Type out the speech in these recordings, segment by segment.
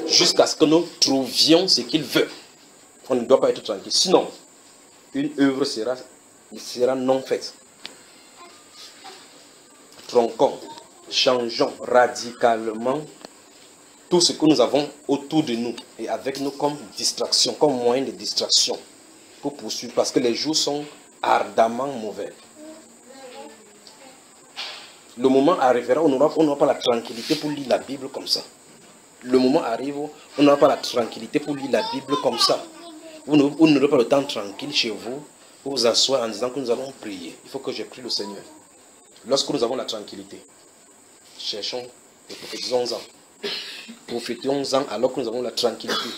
jusqu'à ce que nous trouvions ce qu'il veut. On ne doit pas être tranquille. Sinon, une œuvre sera non faite. Tronquons, changeons radicalement tout ce que nous avons autour de nous et avec nous comme distraction, comme moyen de distraction pour poursuivre, parce que les jours sont ardemment mauvais. Le moment arrivera où on n'aura pas la tranquillité pour lire la Bible comme ça. Le moment arrive où on n'aura pas la tranquillité pour lire la Bible comme ça. Vous n'aurez pas le temps tranquille chez vous pour vous asseoir en disant que nous allons prier. Il faut que je prie le Seigneur. Lorsque nous avons la tranquillité, cherchons et prophétisons-en. Profitons-en alors que nous avons la tranquillité.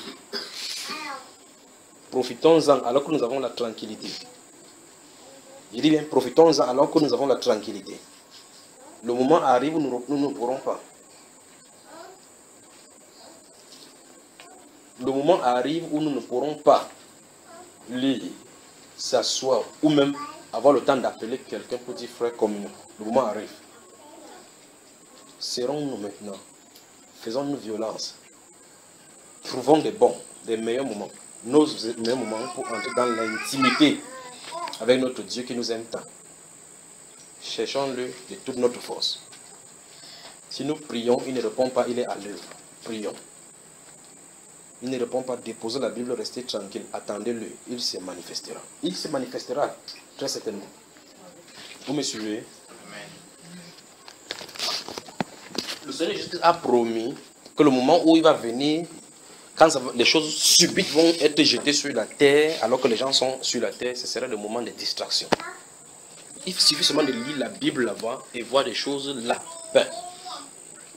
Profitons-en alors que nous avons la tranquillité. Je dis bien, profitons-en alors que nous avons la tranquillité. Le moment arrive où nous ne pourrons pas. Le moment arrive où nous ne pourrons pas lire, s'asseoir ou même avoir le temps d'appeler quelqu'un pour dire frère communion. Le moment arrive. Serrons-nous maintenant. Faisons-nous violence. Trouvons des meilleurs moments. Nos meilleurs moments pour entrer dans l'intimité avec notre Dieu qui nous aime tant. Cherchons-le de toute notre force. Si nous prions, il ne répond pas, il est à l'œuvre. Prions. Il ne répond pas, déposez la Bible, restez tranquille, attendez-le, il se manifestera. Il se manifestera, très certainement. Vous me suivez? Le Seigneur Jésus a promis que le moment où il va venir, quand les choses subites vont être jetées sur la terre, alors que les gens sont sur la terre, ce sera le moment de distraction. Il suffit seulement de lire la Bible là-bas et voir des choses là. Ben,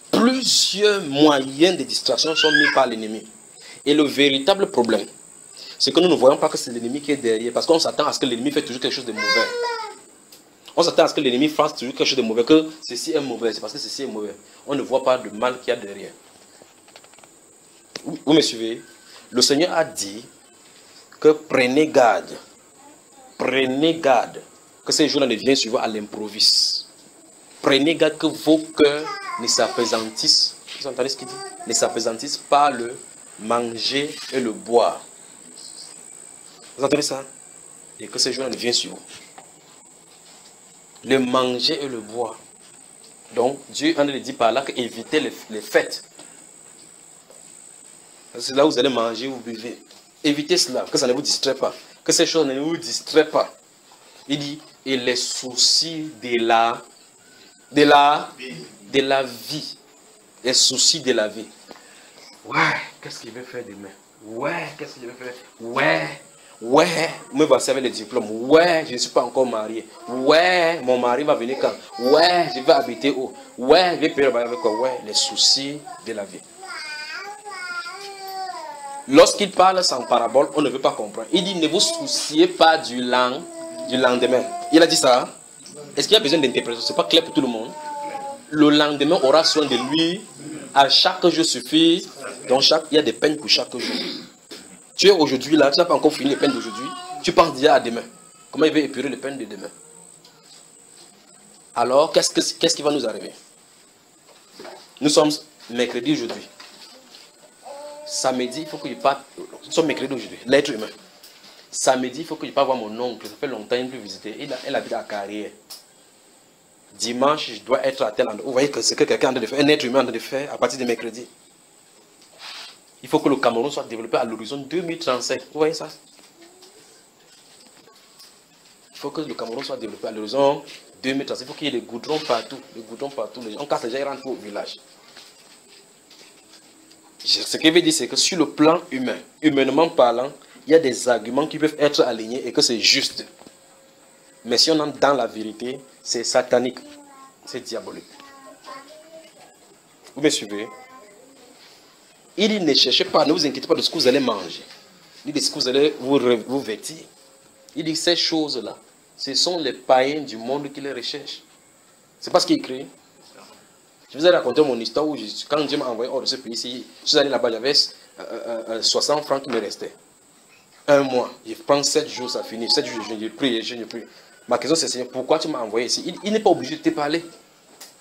plusieurs moyens de distraction sont mis par l'ennemi. Et le véritable problème, c'est que nous ne voyons pas que c'est l'ennemi qui est derrière, parce qu'on s'attend à ce que l'ennemi fait toujours quelque chose de mauvais. On s'attend à ce que l'ennemi fasse toujours quelque chose de mauvais, que ceci est mauvais, c'est parce que ceci est mauvais. On ne voit pas le mal qu'il y a derrière. Vous me suivez? Le Seigneur a dit que prenez garde que ces jours-là ne viennent suivre à l'improviste. Prenez garde que vos cœurs ne s'apaisantissent. Vous entendez ce qu'il dit? Ne s'apaisantissent par le manger et le boire. Vous entendez ça? Et que ces jours-là ne viennent suivre. Le manger et le boire. Donc, Dieu en a dit par là qu'évitez les fêtes. C'est là où vous allez manger, vous buvez. Évitez cela, que ça ne vous distrait pas. Que ces choses ne vous distraient pas. Il dit, et les soucis de la vie. Les soucis de la vie. Ouais, qu'est-ce qu'il veut faire demain? Ouais, qu'est-ce qu'il veut faire? Ouais, me voici avec les diplômes. Ouais, je ne suis pas encore marié. Ouais, mon mari va venir quand? Ouais, je vais habiter où? Ouais, je vais payer le bail avec quoi? Ouais, les soucis de la vie. Lorsqu'il parle sans parabole, on ne veut pas comprendre. Il dit, ne vous souciez pas du lendemain. Il a dit ça. Est-ce qu'il y a besoin d'interprétation? Ce n'est pas clair pour tout le monde. Le lendemain aura soin de lui. À chaque jour suffit. Donc il y a des peines pour chaque jour. Tu es aujourd'hui là, tu n'as pas encore fini les peines d'aujourd'hui. Tu penses déjà à demain. Comment il va épurer les peines de demain? Alors, qu'est-ce qui va nous arriver? Nous sommes mercredi aujourd'hui. Samedi, il faut que je parte. Nous sommes mercredi aujourd'hui, l'être humain. Samedi, il faut que je parte voir mon oncle. Ça fait longtemps qu'il ne peut visiter. Elle habite à Carrière. Dimanche, je dois être à tel endroit. Vous voyez que c'est que quelqu'un est en train de faire, un être humain est en train de faire à partir de mercredi. Il faut que le Cameroun soit développé à l'horizon 2035. Vous voyez ça? Il faut que le Cameroun soit développé à l'horizon 2035. Il faut qu'il y ait des goudrons partout. Des goudrons partout. On casse les gens, ils rentrent au village. Ce qu'il veut dire, c'est que sur le plan humain, humainement parlant, il y a des arguments qui peuvent être alignés et que c'est juste. Mais si on entre dans la vérité, c'est satanique. C'est diabolique. Vous me suivez? Il dit, ne cherchez pas, ne vous inquiétez pas de ce que vous allez manger. Il dit, de ce que vous allez vous vêtir. Il dit, ces choses-là, ce sont les païens du monde qui les recherchent. C'est pas ce qu'il écrit. Je vous ai raconté mon histoire où, quand Dieu m'a envoyé hors de ce pays-ci, je suis allé là-bas, j'avais 60 francs qui me restaient. Un mois. Je prends 7 jours, ça finit. 7 jours, je prie. Ma question c'est, Seigneur, pourquoi tu m'as envoyé ici? Il n'est pas obligé de te parler.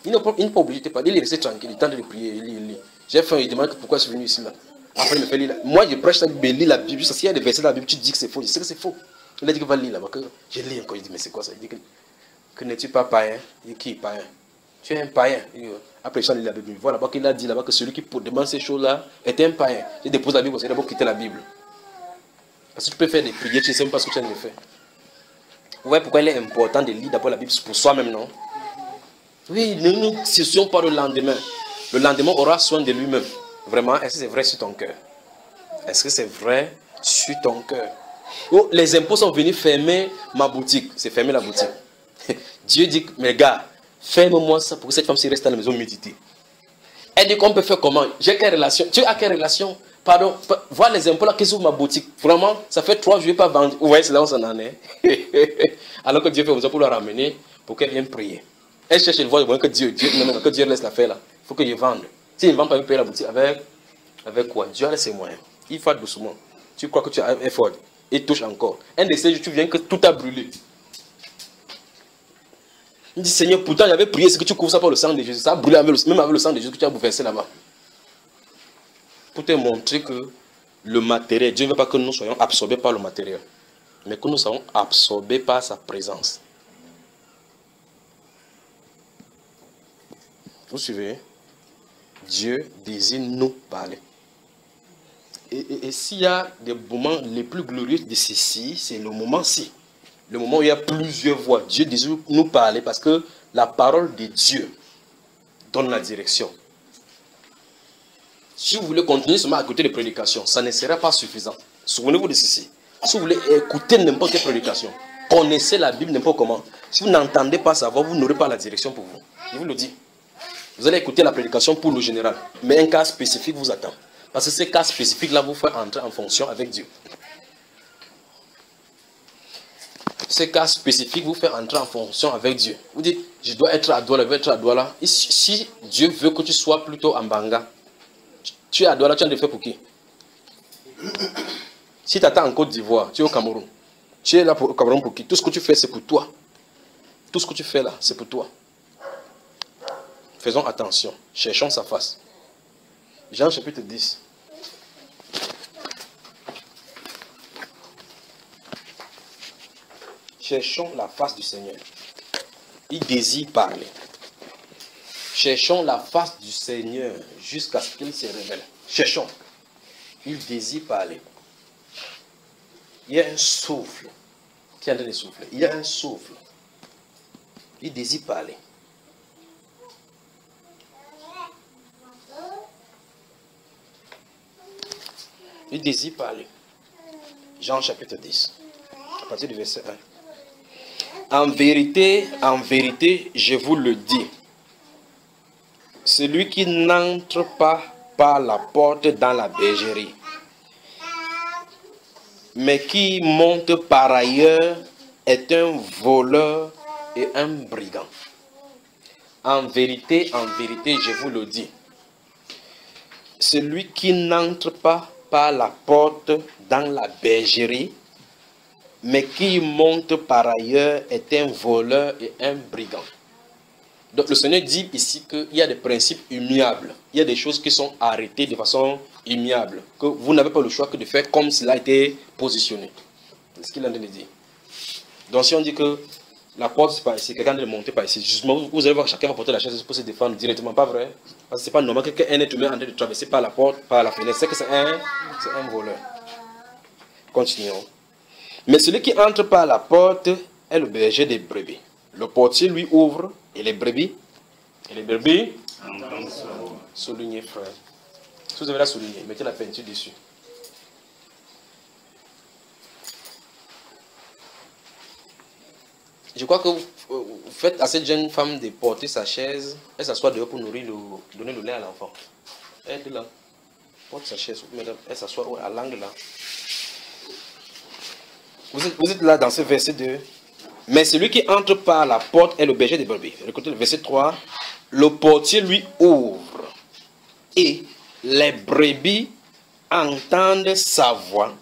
Il n'est pas obligé de te parler. Il est resté tranquille, il tente de prier, il lit. J'ai faim, il demande pourquoi je suis venu ici là. Après, il me fait lire. Moi, je prêche la Bible, lis la Bible. S'il y a des versets dans la Bible, tu dis que c'est faux. Je sais que c'est faux. Il a dit qu'il va lire là-bas. Je lis encore. Je dis, mais c'est quoi ça? Il dit que n'es-tu pas païen? Il dit, qui est païen? Tu es un païen. Après, je lis la Bible. Voilà là-bas qu'il a dit là-bas que celui qui demande ces choses-là est un païen. Je dépose la Bible, c'est d'abord quitter la Bible. Parce que tu peux faire des prières, tu ne sais même pas ce que tu as de faire. Vous voyez pourquoi il est important de lire d'abord la Bible pour soi-même, non? Oui, ne nous cessions pas le lendemain. Le lendemain aura soin de lui-même. Vraiment, est-ce que c'est vrai sur ton cœur? Est-ce que c'est vrai sur ton cœur? Oh, les impôts sont venus fermer ma boutique. C'est fermer la boutique. Dieu dit, mais gars, ferme-moi ça pour que cette femme se reste à la maison méditer. Elle dit qu'on peut faire comment? J'ai quelle relation? Tu as quelle relation? Pardon, voir les impôts là qui s'ouvrent ma boutique. Vraiment, ça fait 3 jours, je ne vais pas vendre. Vous voyez, c'est là où on s'en en est. Alors que Dieu fait besoin pour la ramener, pour qu'elle vienne prier. Elle cherche le voir que Dieu laisse la faire là. Il faut que je vende. Si il ne vend pas, il paye la boutique avec quoi? Dieu a laissé moyen. Il faut doucement. Tu crois que tu as un effort. Il touche encore. Un de ces jours, tu viens que tout a brûlé. Il dit, Seigneur, pourtant j'avais prié, c'est que tu couvres ça par le sang de Jésus. Ça a brûlé même avec le sang de Jésus que tu as bouleversé là-bas. Pour te montrer que le matériel, Dieu ne veut pas que nous soyons absorbés par le matériel, mais que nous soyons absorbés par sa présence. Vous suivez? Dieu désire nous parler. Et s'il y a des moments les plus glorieux de ceci, c'est le moment-ci. Le moment où il y a plusieurs voix. Dieu désire nous parler parce que la parole de Dieu donne la direction. Si vous voulez continuer seulement à écouter les prédications, ça ne sera pas suffisant. Souvenez-vous de ceci. Si vous voulez écouter n'importe quelle prédication, connaissez la Bible n'importe comment. Si vous n'entendez pas sa voix, vous n'aurez pas la direction pour vous. Je vous le dis. Vous allez écouter la prédication pour le général. Mais un cas spécifique vous attend. Parce que ces cas spécifiques-là vous font entrer en fonction avec Dieu. Ces cas spécifiques vous font entrer en fonction avec Dieu. Vous dites, je dois être à Douala, je veux être à Douala. Et si Dieu veut que tu sois plutôt en Banga, tu es à Douala, tu as de faire pour qui? Si tu attends en Côte d'Ivoire, tu es au Cameroun. Tu es là au Cameroun pour qui? Tout ce que tu fais, c'est pour toi. Tout ce que tu fais là, c'est pour toi. Faisons attention. Cherchons sa face. Jean chapitre 10. Cherchons la face du Seigneur. Il désire parler. Cherchons la face du Seigneur jusqu'à ce qu'il se révèle. Cherchons. Il désire parler. Il y a un souffle qui est en train de souffler. Il y a un souffle. Il désire parler. Il désire parler. Jean chapitre 10. À partir du verset 1. En vérité, je vous le dis. Celui qui n'entre pas par la porte dans la bergerie, mais qui monte par ailleurs, est un voleur et un brigand. En vérité, je vous le dis. Celui qui n'entre pas par la porte dans la bergerie, mais qui monte par ailleurs est un voleur et un brigand. Donc le Seigneur dit ici qu'il y a des principes immuables. Il y a des choses qui sont arrêtées de façon immuable. Que vous n'avez pas le choix que de faire comme cela a été positionné. C'est ce qu'il a dit. Donc si on dit que la porte c'est pas ici, quelqu'un doit monter par ici, justement vous allez voir chacun va porter la chaise pour se défendre directement, pas vrai? Parce que c'est pas normal qu'un être humain en train de traverser par la porte, par la fenêtre. C'est que c'est un voleur. Continuons. Mais celui qui entre par la porte est le berger des brebis. Le portier lui ouvre et les brebis soulignez frère. Si vous avez la souligner, mettez la peinture dessus. Je crois que vous faites à cette jeune femme de porter sa chaise, elle s'assoit dehors pour donner le lait à l'enfant. Elle est là, porte sa chaise, elle s'assoit à l'angle là. Vous êtes là dans ce verset 2. Mais celui qui entre par la porte est le berger des brebis. Écoutez le verset 3. Le portier lui ouvre et les brebis entendent sa voix.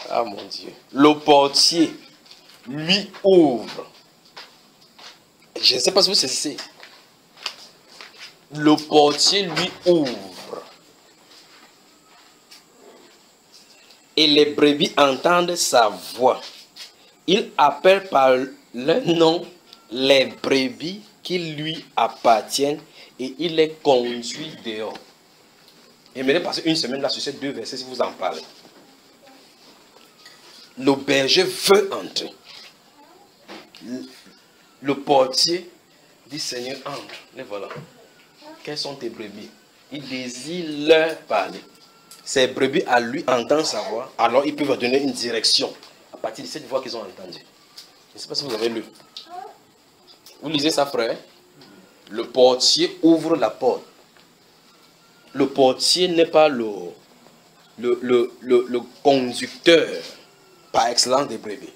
Ah mon Dieu. Le portier lui ouvre. Je ne sais pas si vous saisissez. Le portier lui ouvre. Et les brebis entendent sa voix. Il appelle par leur nom les brebis qui lui appartiennent et il les conduit dehors. Et maintenant, passer une semaine là sur ces deux versets si vous en parlez. Le berger veut entrer. Le portier dit Seigneur, entre. Les voilà. Quelles sont tes brebis? Il désire leur parler. Ces brebis à lui entendent sa voix, alors ils peuvent donner une direction à partir de cette voix qu'ils ont entendue. Je ne sais pas si vous avez lu. Vous lisez ça, frère? Le portier ouvre la porte. Le portier n'est pas le conducteur par excellence des brebis.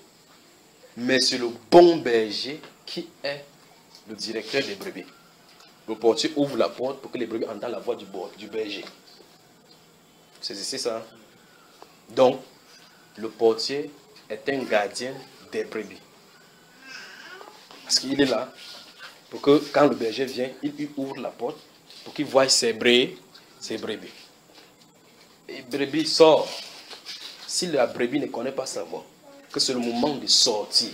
Mais c'est le bon berger qui est le directeur des brebis. Le portier ouvre la porte pour que les brebis entendent la voix du berger. C'est ça. Donc, le portier est un gardien des brebis. Parce qu'il est là pour que quand le berger vient, il ouvre la porte pour qu'il voie ses brebis. Et brebis sort. Si la brebis ne connaît pas sa voix, que c'est le moment de sortir.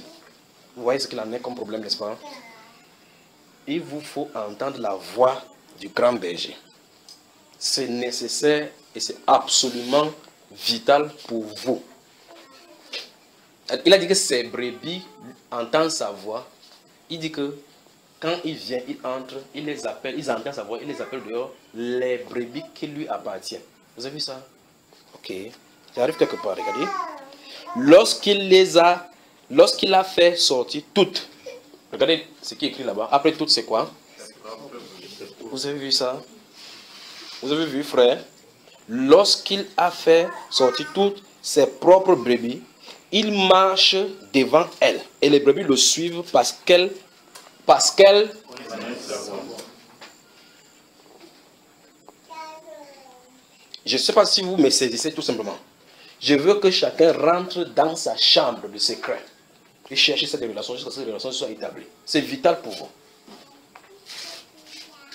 Vous voyez ce qu'il en est comme problème, n'est-ce pas? Il vous faut entendre la voix du grand berger. C'est nécessaire et c'est absolument vital pour vous. Il a dit que ces brebis entendent sa voix. Il dit que quand il vient, il entre, il les appelle, ils entendent sa voix, il les appelle dehors, les brebis qui lui appartiennent. Vous avez vu ça? Ok. J'arrive quelque part, regardez. Lorsqu'il a fait sortir toutes, regardez ce qui est écrit là-bas. Après toutes, c'est quoi? Vous avez vu ça? Vous avez vu, frère? Lorsqu'il a fait sortir toutes ses propres brebis, il marche devant elles. Et les brebis le suivent parce qu'elles... Je ne sais pas si vous me saisissez tout simplement. Je veux que chacun rentre dans sa chambre de secret et cherche cette relation jusqu'à ce que cette relation soit établie. C'est vital pour vous.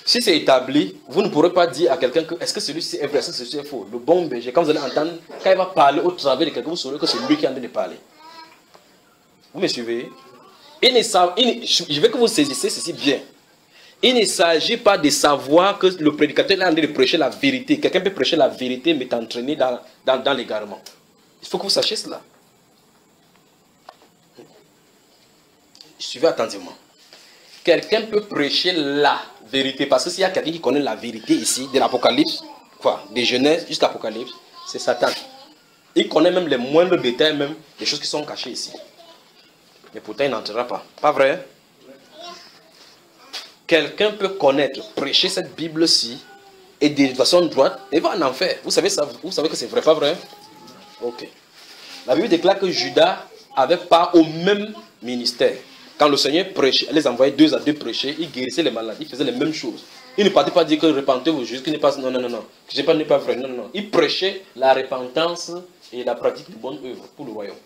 Si c'est établi, vous ne pourrez pas dire à quelqu'un que est-ce que celui-ci est vrai, est-ce que celui-ci est faux. Le bon berger, quand vous allez entendre, quand il va parler au travers de quelqu'un, vous saurez que c'est lui qui est en train de parler. Vous me suivez? Je veux que vous saisissez ceci bien. Il ne s'agit pas de savoir que le prédicateur est en train de prêcher la vérité. Quelqu'un peut prêcher la vérité mais t'entraîner dans l'égarement. Il faut que vous sachiez cela. Suivez attentivement. Quelqu'un peut prêcher la vérité. Parce que s'il y a quelqu'un qui connaît la vérité ici, de l'Apocalypse, quoi, de Genèse jusqu'à l'Apocalypse, c'est Satan. Il connaît même les moindres détails, même des choses qui sont cachées ici. Mais pourtant, il n'entrera pas. Pas vrai? Quelqu'un peut connaître, prêcher cette Bible-ci, et de façon droite, et va en enfer. Vous savez que c'est vrai, pas vrai? Ok. La Bible déclare que Judas avait part au même ministère. Quand le Seigneur prêchait, il les envoyait 2 à 2 prêcher, il guérissait les maladies, il faisait les mêmes choses. Il ne partait pas dire que repentez-vous juste, qu'il n'est pas... Non. Que je n'est pas vrai. Non. Il prêchait la repentance et la pratique de bonne œuvre pour le royaume.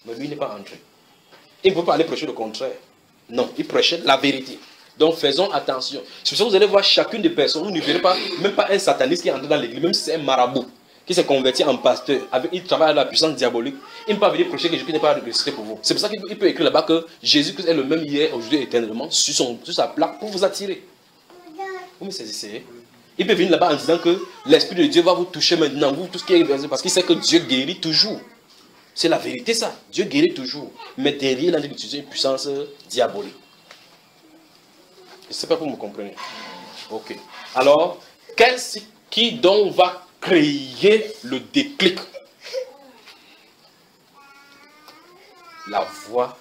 Mais lui, il n'est pas entré. Il ne peut pas aller prêcher le contraire. Non, il prêchait la vérité. Donc faisons attention. C'est pour ça que vous allez voir chacune des personnes, vous ne verrez pas, même pas un sataniste qui est entré dans l'église, même si c'est un marabout qui s'est converti en pasteur, il travaille à la puissance diabolique, il ne peut pas venir prêcher que Jésus n'est pas ressuscité pour vous. C'est pour ça qu'il peut écrire là-bas que Jésus-Christ est le même hier, aujourd'hui, éternellement, sur sa plaque pour vous attirer. Vous me saisissez? Il peut venir là-bas en disant que l'Esprit de Dieu va vous toucher maintenant, vous, tout ce qui est parce qu'il sait que Dieu guérit toujours. C'est la vérité ça, Dieu guérit toujours. Mais derrière, il a utilisé une puissance diabolique. Je ne sais pas si vous me comprenez. Ok. Alors, qui donc va créer le déclic? La voix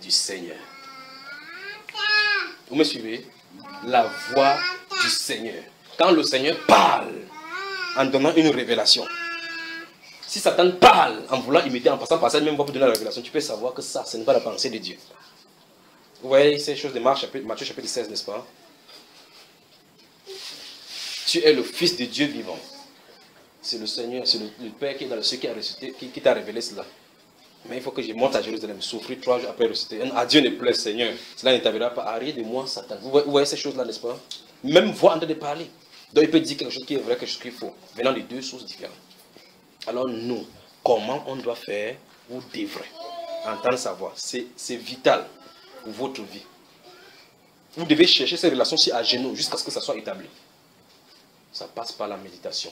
du Seigneur. Vous me suivez? La voix du Seigneur. Quand le Seigneur parle, en donnant une révélation. Si Satan parle, en voulant imiter, en passant par cette même voix pour donner la révélation, tu peux savoir que ça, ce n'est pas la pensée de Dieu. Vous voyez ces choses de Matthieu chapitre 16, n'est-ce pas? Tu es le Fils de Dieu vivant. C'est le Seigneur, c'est le Père qui est dans le ciel qui a ressuscité, qui t'a révélé cela. Mais il faut que je monte à Jérusalem, souffrir 3 jours après ressusciter. À Dieu ne plaise, Seigneur. Cela ne t'arrivera pas. Arrière de moi, Satan. Vous voyez ces choses-là, n'est-ce pas? même voix en train de parler. Donc il peut dire quelque chose qui est vrai, quelque chose qui est faux, venant de deux sources différentes. Alors nous, comment on doit faire? Vous devrez entendre sa voix. C'est vital pour votre vie. Vous devez chercher ces relations-ci à genoux jusqu'à ce que ça soit établi. Ça passe par la méditation.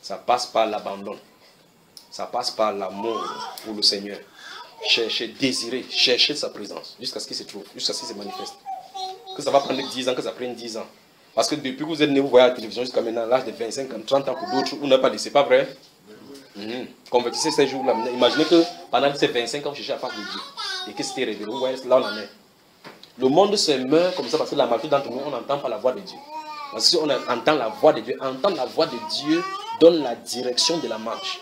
Ça passe par l'abandon. Ça passe par l'amour pour le Seigneur. Chercher, désirer, chercher sa présence jusqu'à ce qu'il se trouve, jusqu'à ce qu'il se manifeste. Que ça va prendre 10 ans, que ça prenne 10 ans. Parce que depuis que vous êtes né, vous voyez la télévision jusqu'à maintenant, l'âge de 25 ans, 30 ans pour d'autres, vous n'avez pas laissé, pas vrai? Convertissez ces jours-là. Imaginez que pendant ces 25 ans, vous cherchez la part de Dieu. Et que c'était révélé. Vous voyez, là on en est. Le monde se meurt comme ça parce que la majorité d'entre nous, on n'entend pas la voix de Dieu. Parce que si on entend la voix de Dieu, entendre la voix de Dieu donne la direction de la marche.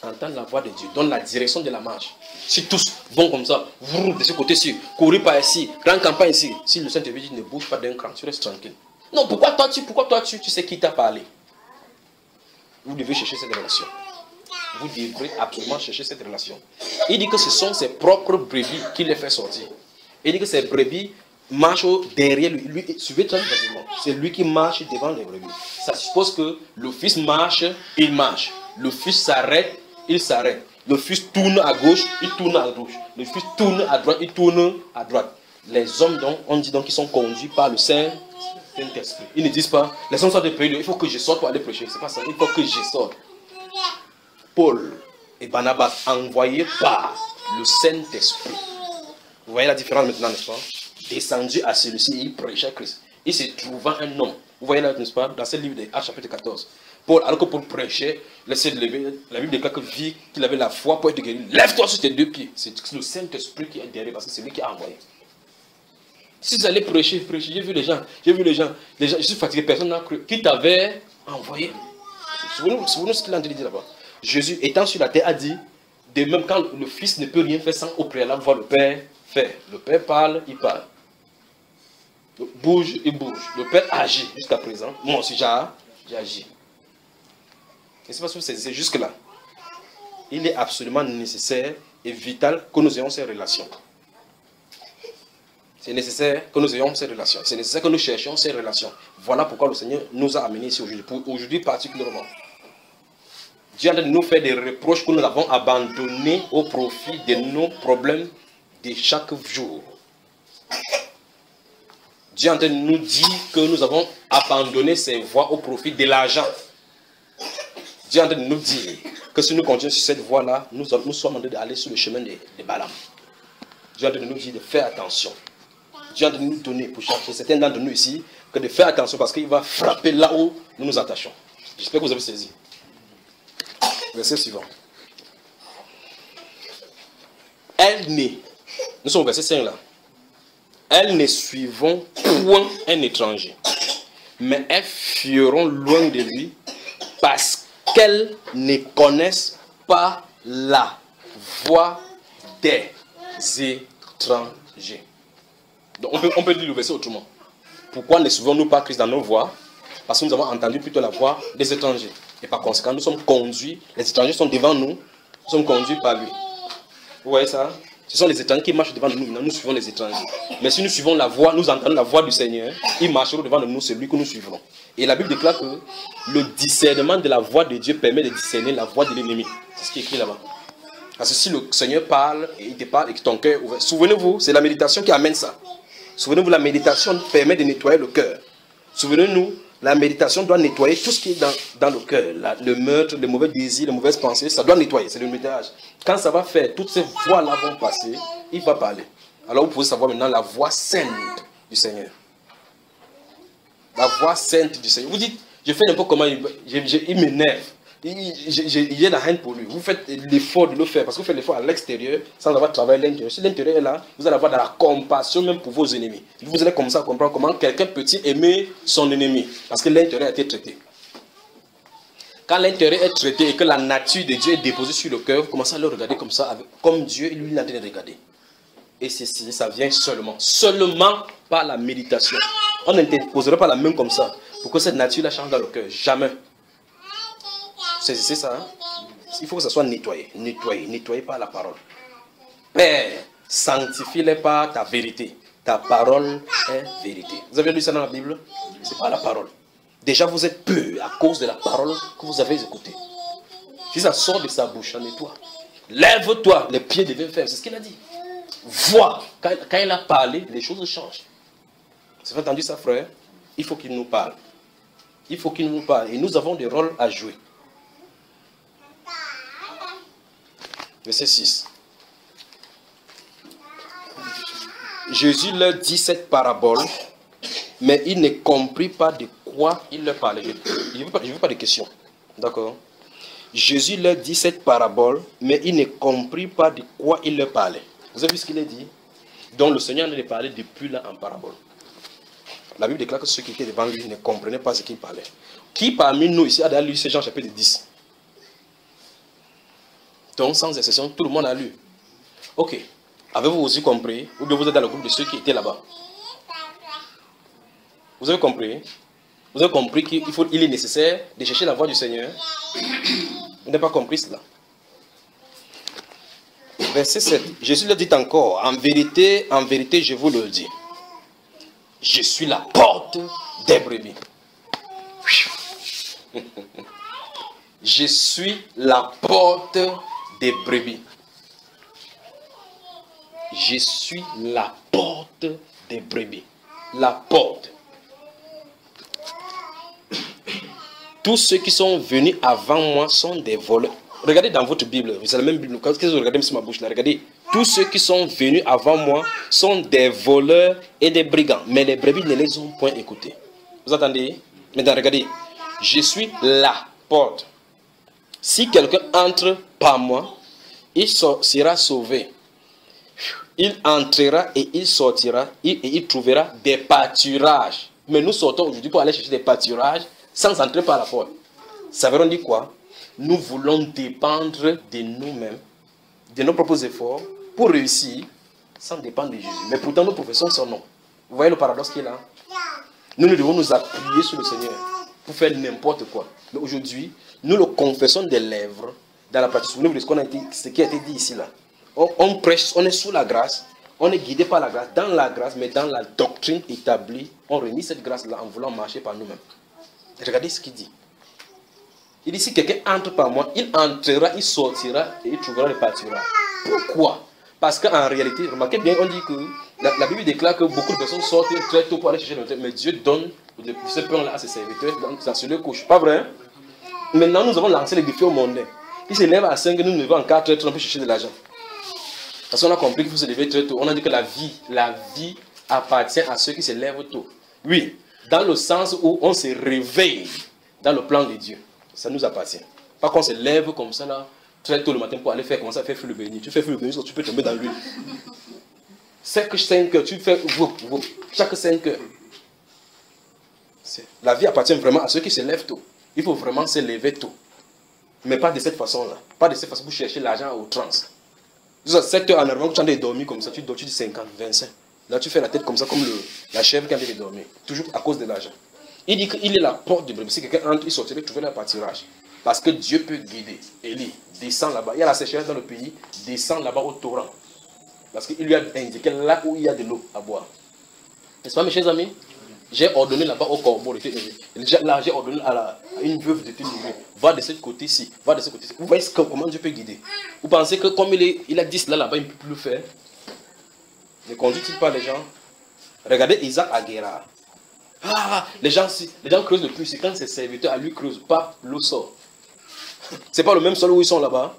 Entendre la voix de Dieu donne la direction de la marche. Si tous vont comme ça, de ce côté-ci, courir par ici, grande campagne ici, si le Saint-Esprit dit ne bouge pas d'un cran, tu restes tranquille. Non, pourquoi toi tu sais qui t'a parlé? Vous devez chercher cette relation. Vous devrez absolument chercher cette relation. Il dit que ce sont ses propres brebis qui les fait sortir. Il dit que ces brebis marchent derrière lui. Suivez très facilement. C'est lui qui marche devant les brebis. Ça suppose que le fils marche, il marche. Le fils s'arrête, il s'arrête. Le fils tourne à gauche, il tourne à gauche. Le fils tourne à droite, il tourne à droite. Les hommes, donc, on dit donc qu'ils sont conduits par le Saint-Esprit. Ils ne disent pas, les hommes sont de prier, il faut que je sorte pour aller prêcher. C'est pas ça, il faut que je sorte. Paul et Barnabas envoyés par le Saint-Esprit. Vous voyez la différence maintenant, n'est-ce pas? Descendu à celui-ci, il prêchait Christ. Il se trouvant un homme. Vous voyez là, n'est-ce pas? Dans ce livre de Actes chapitre 14. Paul, alors que Paul prêchait, laissez de lever, la Bible déclare qu'il avait la foi pour être guéri. Lève-toi sur tes deux pieds. C'est le Saint-Esprit qui est derrière parce que c'est lui qui a envoyé. Si vous allez prêcher, j'ai vu les gens, je suis fatigué, personne n'a cru. Qui t'avait envoyé? Souvenez-vous ce qu'il a dit là-bas. Jésus, étant sur la terre, a dit, de même quand le Fils ne peut rien faire sans au préalable voir le Père faire. Le Père parle, il parle. Bouge, il bouge. Le Père agit jusqu'à présent. Moi aussi, j'ai agi. Et c'est parce que c'est jusque-là. Il est absolument nécessaire et vital que nous ayons ces relations. C'est nécessaire que nous ayons ces relations. C'est nécessaire que nous cherchions ces relations. Voilà pourquoi le Seigneur nous a amenés ici aujourd'hui. Pour aujourd'hui particulièrement. Dieu est en train de nous faire des reproches que nous avons abandonnés au profit de nos problèmes de chaque jour. Dieu est en train de nous dire que nous avons abandonné ces voies au profit de l'argent. Dieu est en train de nous dire que si nous continuons sur cette voie-là, nous sommes en train d'aller sur le chemin de Balaam. Dieu est en train de nous dire de faire attention. Dieu est en train de nous donner pour certains d'entre nous ici que de faire attention parce qu'il va frapper là où nous nous attachons. J'espère que vous avez saisi. Verset suivant. Elles ne, nous sommes au verset 5 là. Elles ne suivront point un étranger, mais elles fuiront loin de lui parce qu'elles ne connaissent pas la voix des étrangers. Donc on peut dire le verset autrement. Pourquoi ne suivons-nous pas Christ dans nos voies? Parce que nous avons entendu plutôt la voix des étrangers. Et par conséquent, nous sommes conduits, les étrangers sont devant nous, nous sommes conduits par lui. Vous voyez ça? Ce sont les étrangers qui marchent devant nous, nous suivons les étrangers. Mais si nous suivons la voix, nous entendons la voix du Seigneur, ils marcheront devant nous, c'est lui que nous suivrons. Et la Bible déclare que le discernement de la voix de Dieu permet de discerner la voix de l'ennemi. C'est ce qui est écrit là-bas. Parce que si le Seigneur parle, et il te parle, et que ton cœur est ouvert, souvenez-vous, c'est la méditation qui amène ça. Souvenez-vous, la méditation permet de nettoyer le cœur. Souvenez-nous, la méditation doit nettoyer tout ce qui est dans le cœur. Le meurtre, les mauvais désirs, les mauvaises pensées, ça doit nettoyer, c'est le nettoyage. Quand ça va faire, toutes ces voix-là vont passer, il va parler. Alors vous pouvez savoir maintenant la voix sainte du Seigneur. La voix sainte du Seigneur. Vous dites, je fais n'importe comment, il m'énerve. J'ai la haine pour lui. Vous faites l'effort de le faire, parce que vous faites l'effort à l'extérieur, sans avoir travaillé l'intérieur. Si l'intérieur est là, vous allez avoir de la compassion même pour vos ennemis. Vous allez commencer à comprendre comment quelqu'un peut-il aimer son ennemi, parce que l'intérieur a été traité. Quand l'intérieur est traité et que la nature de Dieu est déposée sur le cœur, vous commencez à le regarder comme ça, comme Dieu lui l'a en train de regarder. Et ça vient seulement par la méditation. On n'interposera pas la main comme ça, pour que cette nature-là change dans le cœur. Jamais. C'est ça, hein? Il faut que ça soit nettoyé par la parole. Père, sanctifie-les par ta vérité. Ta parole est vérité. Vous avez lu ça dans la Bible? Ce n'est pas la parole. Déjà, vous êtes peu à cause de la parole que vous avez écoutée. Si ça sort de sa bouche, en toi. Lève-toi, les pieds deviennent fermes. C'est ce qu'il a dit. Vois, quand il a parlé, les choses changent. Vous avez entendu ça, frère? Il faut qu'il nous parle. Il faut qu'il nous parle. Et nous avons des rôles à jouer. Verset 6. Jésus leur dit cette parabole, mais il ne comprit pas de quoi il leur parlait. Je ne veux pas de questions. D'accord? Jésus leur dit cette parabole, mais il ne comprit pas de quoi il leur parlait. Vous avez vu ce qu'il a dit? Donc le Seigneur ne parlait depuis là en parabole. La Bible déclare que ceux qui étaient devant lui ne comprenaient pas ce qu'il parlait. Qui parmi nous ici a lu ce Jean chapitre 10? Donc sans exception, tout le monde a lu. Ok. Avez-vous aussi compris? Ou bien vous êtes dans le groupe de ceux qui étaient là-bas? Vous avez compris? Vous avez compris qu'il est nécessaire de chercher la voix du Seigneur? Vous n'avez pas compris cela? Verset 7. Jésus le dit encore, en vérité, je vous le dis. Je suis la porte des brebis. Je suis la porte des brebis. Je suis la porte des brebis. La porte. Tous ceux qui sont venus avant moi sont des voleurs. Regardez dans votre Bible, vous avez la même Bible. Qu'est-ce que vous regardez sur ma bouche là? Regardez. Tous ceux qui sont venus avant moi sont des voleurs et des brigands. Mais les brebis ne les ont point écoutés. Vous entendez? Maintenant, regardez. Je suis la porte. Si quelqu'un entre par moi, il sera sauvé. Il entrera et il sortira et il trouvera des pâturages. Mais nous sortons aujourd'hui pour aller chercher des pâturages sans entrer par la porte. Ça veut dire quoi? Nous voulons dépendre de nous-mêmes, de nos propres efforts, pour réussir, sans dépendre de Jésus. Mais pourtant, nous professons son nom. Vous voyez le paradoxe qui est là? Nous devons nous appuyer sur le Seigneur pour faire n'importe quoi. Mais aujourd'hui, nous le confessons des lèvres dans la pratique. Vous voyez ce qui a été dit ici là. On prêche, on est sous la grâce, on est guidé par la grâce, dans la grâce, mais dans la doctrine établie, on remet cette grâce-là en voulant marcher par nous-mêmes. Regardez ce qu'il dit. Il dit, si quelqu'un entre par moi, il entrera, il sortira et il trouvera le pâturage. Pourquoi? Parce qu'en réalité, remarquez bien, on dit que la Bible déclare que beaucoup de personnes sortent très tôt pour aller chercher le pain, mais Dieu donne ce pain-là à ses serviteurs dans ce lieu couche. Pas vrai? Maintenant, nous avons lancé les défis au monde. Il se lève à 5, nous nous levons en 4 heures, on peut chercher de l'argent. Parce qu'on a compris qu'il faut se lever très tôt. On a dit que la vie appartient à ceux qui se lèvent tôt. Oui, dans le sens où on se réveille dans le plan de Dieu. Ça nous appartient. Pas qu'on se lève comme ça là, très tôt le matin pour aller commencer à faire le béni. Tu fais le béni, tu peux tomber dans l'huile. Chaque 5 heures, tu fais chaque 5 heures. La vie appartient vraiment à ceux qui se lèvent tôt. Il faut vraiment se lever tôt. Mais pas de cette façon-là. Pas de cette façon pour chercher l'argent au trans. 7 heures en arrivant, tu as dormi comme ça, tu dis 50, 25. Là, tu fais la tête comme ça, comme la chèvre qui a envie de dormir. Toujours à cause de l'argent. Il dit qu'il est la porte de brebis. Si quelqu'un entre, il sortirait, trouver le pâturage. Parce que Dieu peut guider. Élie, descend là-bas. Il y a la sécheresse dans le pays, descend là-bas au torrent. Parce qu'il lui a indiqué là où il y a de l'eau à boire. N'est-ce pas, mes chers amis? J'ai ordonné là-bas au corbeau. Là, j'ai ordonné à une veuve de te nourrir. Va de ce côté-ci, va de ce côté-ci. Vous voyez comment Dieu peut guider? Vous pensez que comme il a dit cela là-bas, il ne peut plus le faire? Ne conduit-il pas les gens? Regardez Isaac à Guérard. Ah, les gens creusent le puits. C'est quand ses serviteurs à lui creusent, pas l'eau sort. C'est pas le même sol où ils sont là-bas.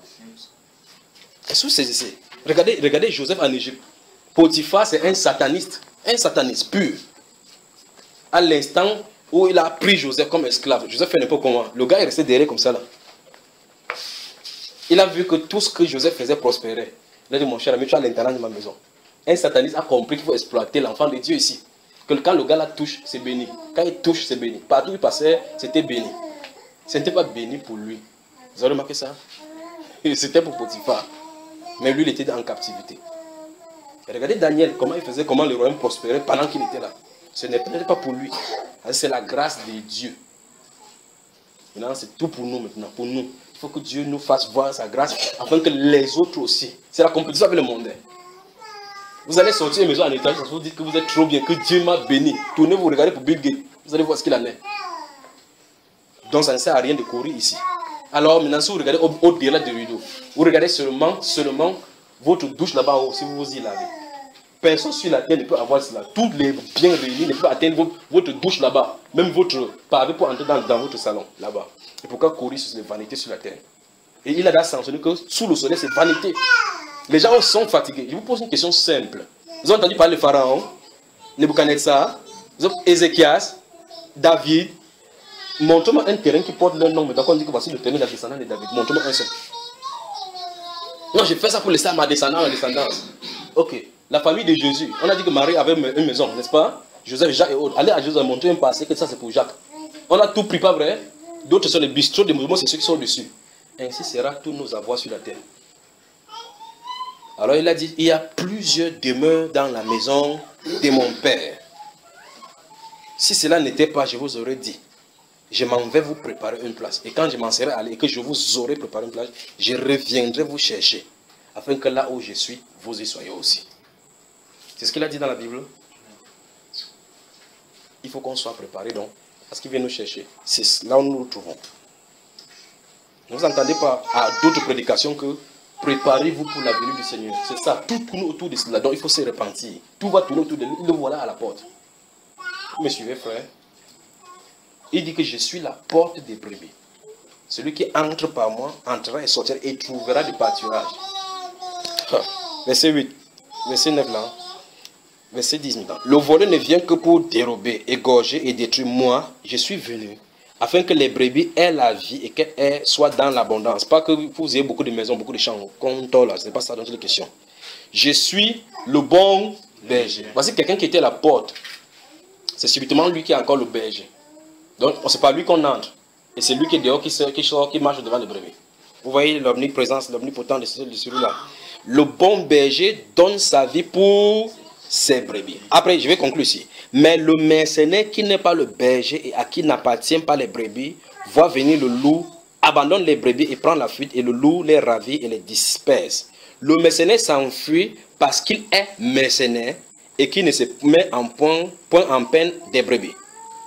Est-ce que c'est regardez Joseph en Égypte. Potiphar, c'est un sataniste pur. À l'instant où il a pris Joseph comme esclave, Joseph fait n'importe comment. Le gars est resté derrière comme ça là. Il a vu que tout ce que Joseph faisait prospérait. Il a dit, mon cher ami, tu as l'intendant de ma maison. Un sataniste a compris qu'il faut exploiter l'enfant de Dieu ici. Que quand le gars la touche, c'est béni. Quand il touche, c'est béni. Partout où il passait, c'était béni. Ce n'était pas béni pour lui. Vous avez remarqué ça? C'était pour Potiphar. Mais lui, il était en captivité. Et regardez Daniel, comment il faisait, comment le royaume prospérait pendant qu'il était là. Ce n'était pas pour lui. C'est la grâce de Dieu. Maintenant, c'est tout pour nous maintenant. Pour nous. Il faut que Dieu nous fasse voir sa grâce afin que les autres aussi. C'est la compétition avec le monde. Vous allez sortir une maison en étage, vous dites que vous êtes trop bien, que Dieu m'a béni. Tournez vous regardez pour Bill Gates. Vous allez voir ce qu'il en est. Donc ça ne sert à rien de courir ici. Alors maintenant, si vous regardez au-delà du rideau, vous regardez seulement votre douche là-bas haut, si vous vous y lavez. Personne sur la terre ne peut avoir cela. Tous les biens réunis ne peuvent atteindre votre douche là-bas. Même votre pavé pour entrer dans votre salon là-bas. Et pourquoi courir sur les vanités sur la terre? Et il a d'ailleurs sanctionné que sous le soleil, c'est vanité. Les gens sont fatigués. Je vous pose une question simple. Vous avez entendu parler de Pharaon, Nebuchadnezzar, Ézéchias, David. Montre-moi un terrain qui porte leur nom. Mais d'accord, on dit que voici le terrain de la descendance de David. Montre-moi un seul. Non, j'ai fait ça pour laisser à ma descendance. Ok. La famille de Jésus. On a dit que Marie avait une maison, n'est-ce pas? Joseph, Jacques et autres. Allez à Jésus montrer un passé que ça c'est pour Jacques. On a tout pris, pas vrai? D'autres sont les bistrots, des mouvements, c'est ceux qui sont dessus. Ainsi sera tous nos avoirs sur la terre. Alors il a dit, il y a plusieurs demeures dans la maison de mon Père. Si cela n'était pas, je vous aurais dit, je m'en vais vous préparer une place. Et quand je m'en serai allé et que je vous aurai préparé une place, je reviendrai vous chercher, afin que là où je suis, vous y soyez aussi. C'est ce qu'il a dit dans la Bible. Il faut qu'on soit préparé donc, parce qu'il vient nous chercher. C'est là où nous nous trouvons. Vous n'entendez pas à d'autres prédications que préparez-vous pour la venue du Seigneur. C'est ça, tout tourne autour de cela. Donc il faut se repentir. Tout va tourner autour de lui. Le voilà à la porte. Vous me suivez, frère? Il dit que je suis la porte des brebis. Celui qui entre par moi entrera et sortira et trouvera du pâturage. Verset 8. Verset 9 là. Verset 10 maintenant. Le voleur ne vient que pour dérober, égorger et détruire. Moi, je suis venu afin que les brebis aient la vie et qu'elles soient dans l'abondance. Pas que vous ayez beaucoup de maisons, beaucoup de champs. Ce n'est pas ça dont il est question. Je suis le bon berger. Voici quelqu'un qui était à la porte. C'est subitement lui qui est encore le berger. Donc, c'est pas lui qu'on entre. Et c'est lui qui est dehors, qui sort, qui marche devant les brebis. Vous voyez l'omniprésence, l'omnipotent de celui-là. Le bon berger donne sa vie pour ses brebis. Après, je vais conclure ici. Mais le mercenaire qui n'est pas le berger et à qui n'appartient pas les brebis, voit venir le loup, abandonne les brebis et prend la fuite, et le loup les ravit et les disperse. Le mercenaire s'enfuit parce qu'il est mercenaire et qui ne se met en point en peine des brebis.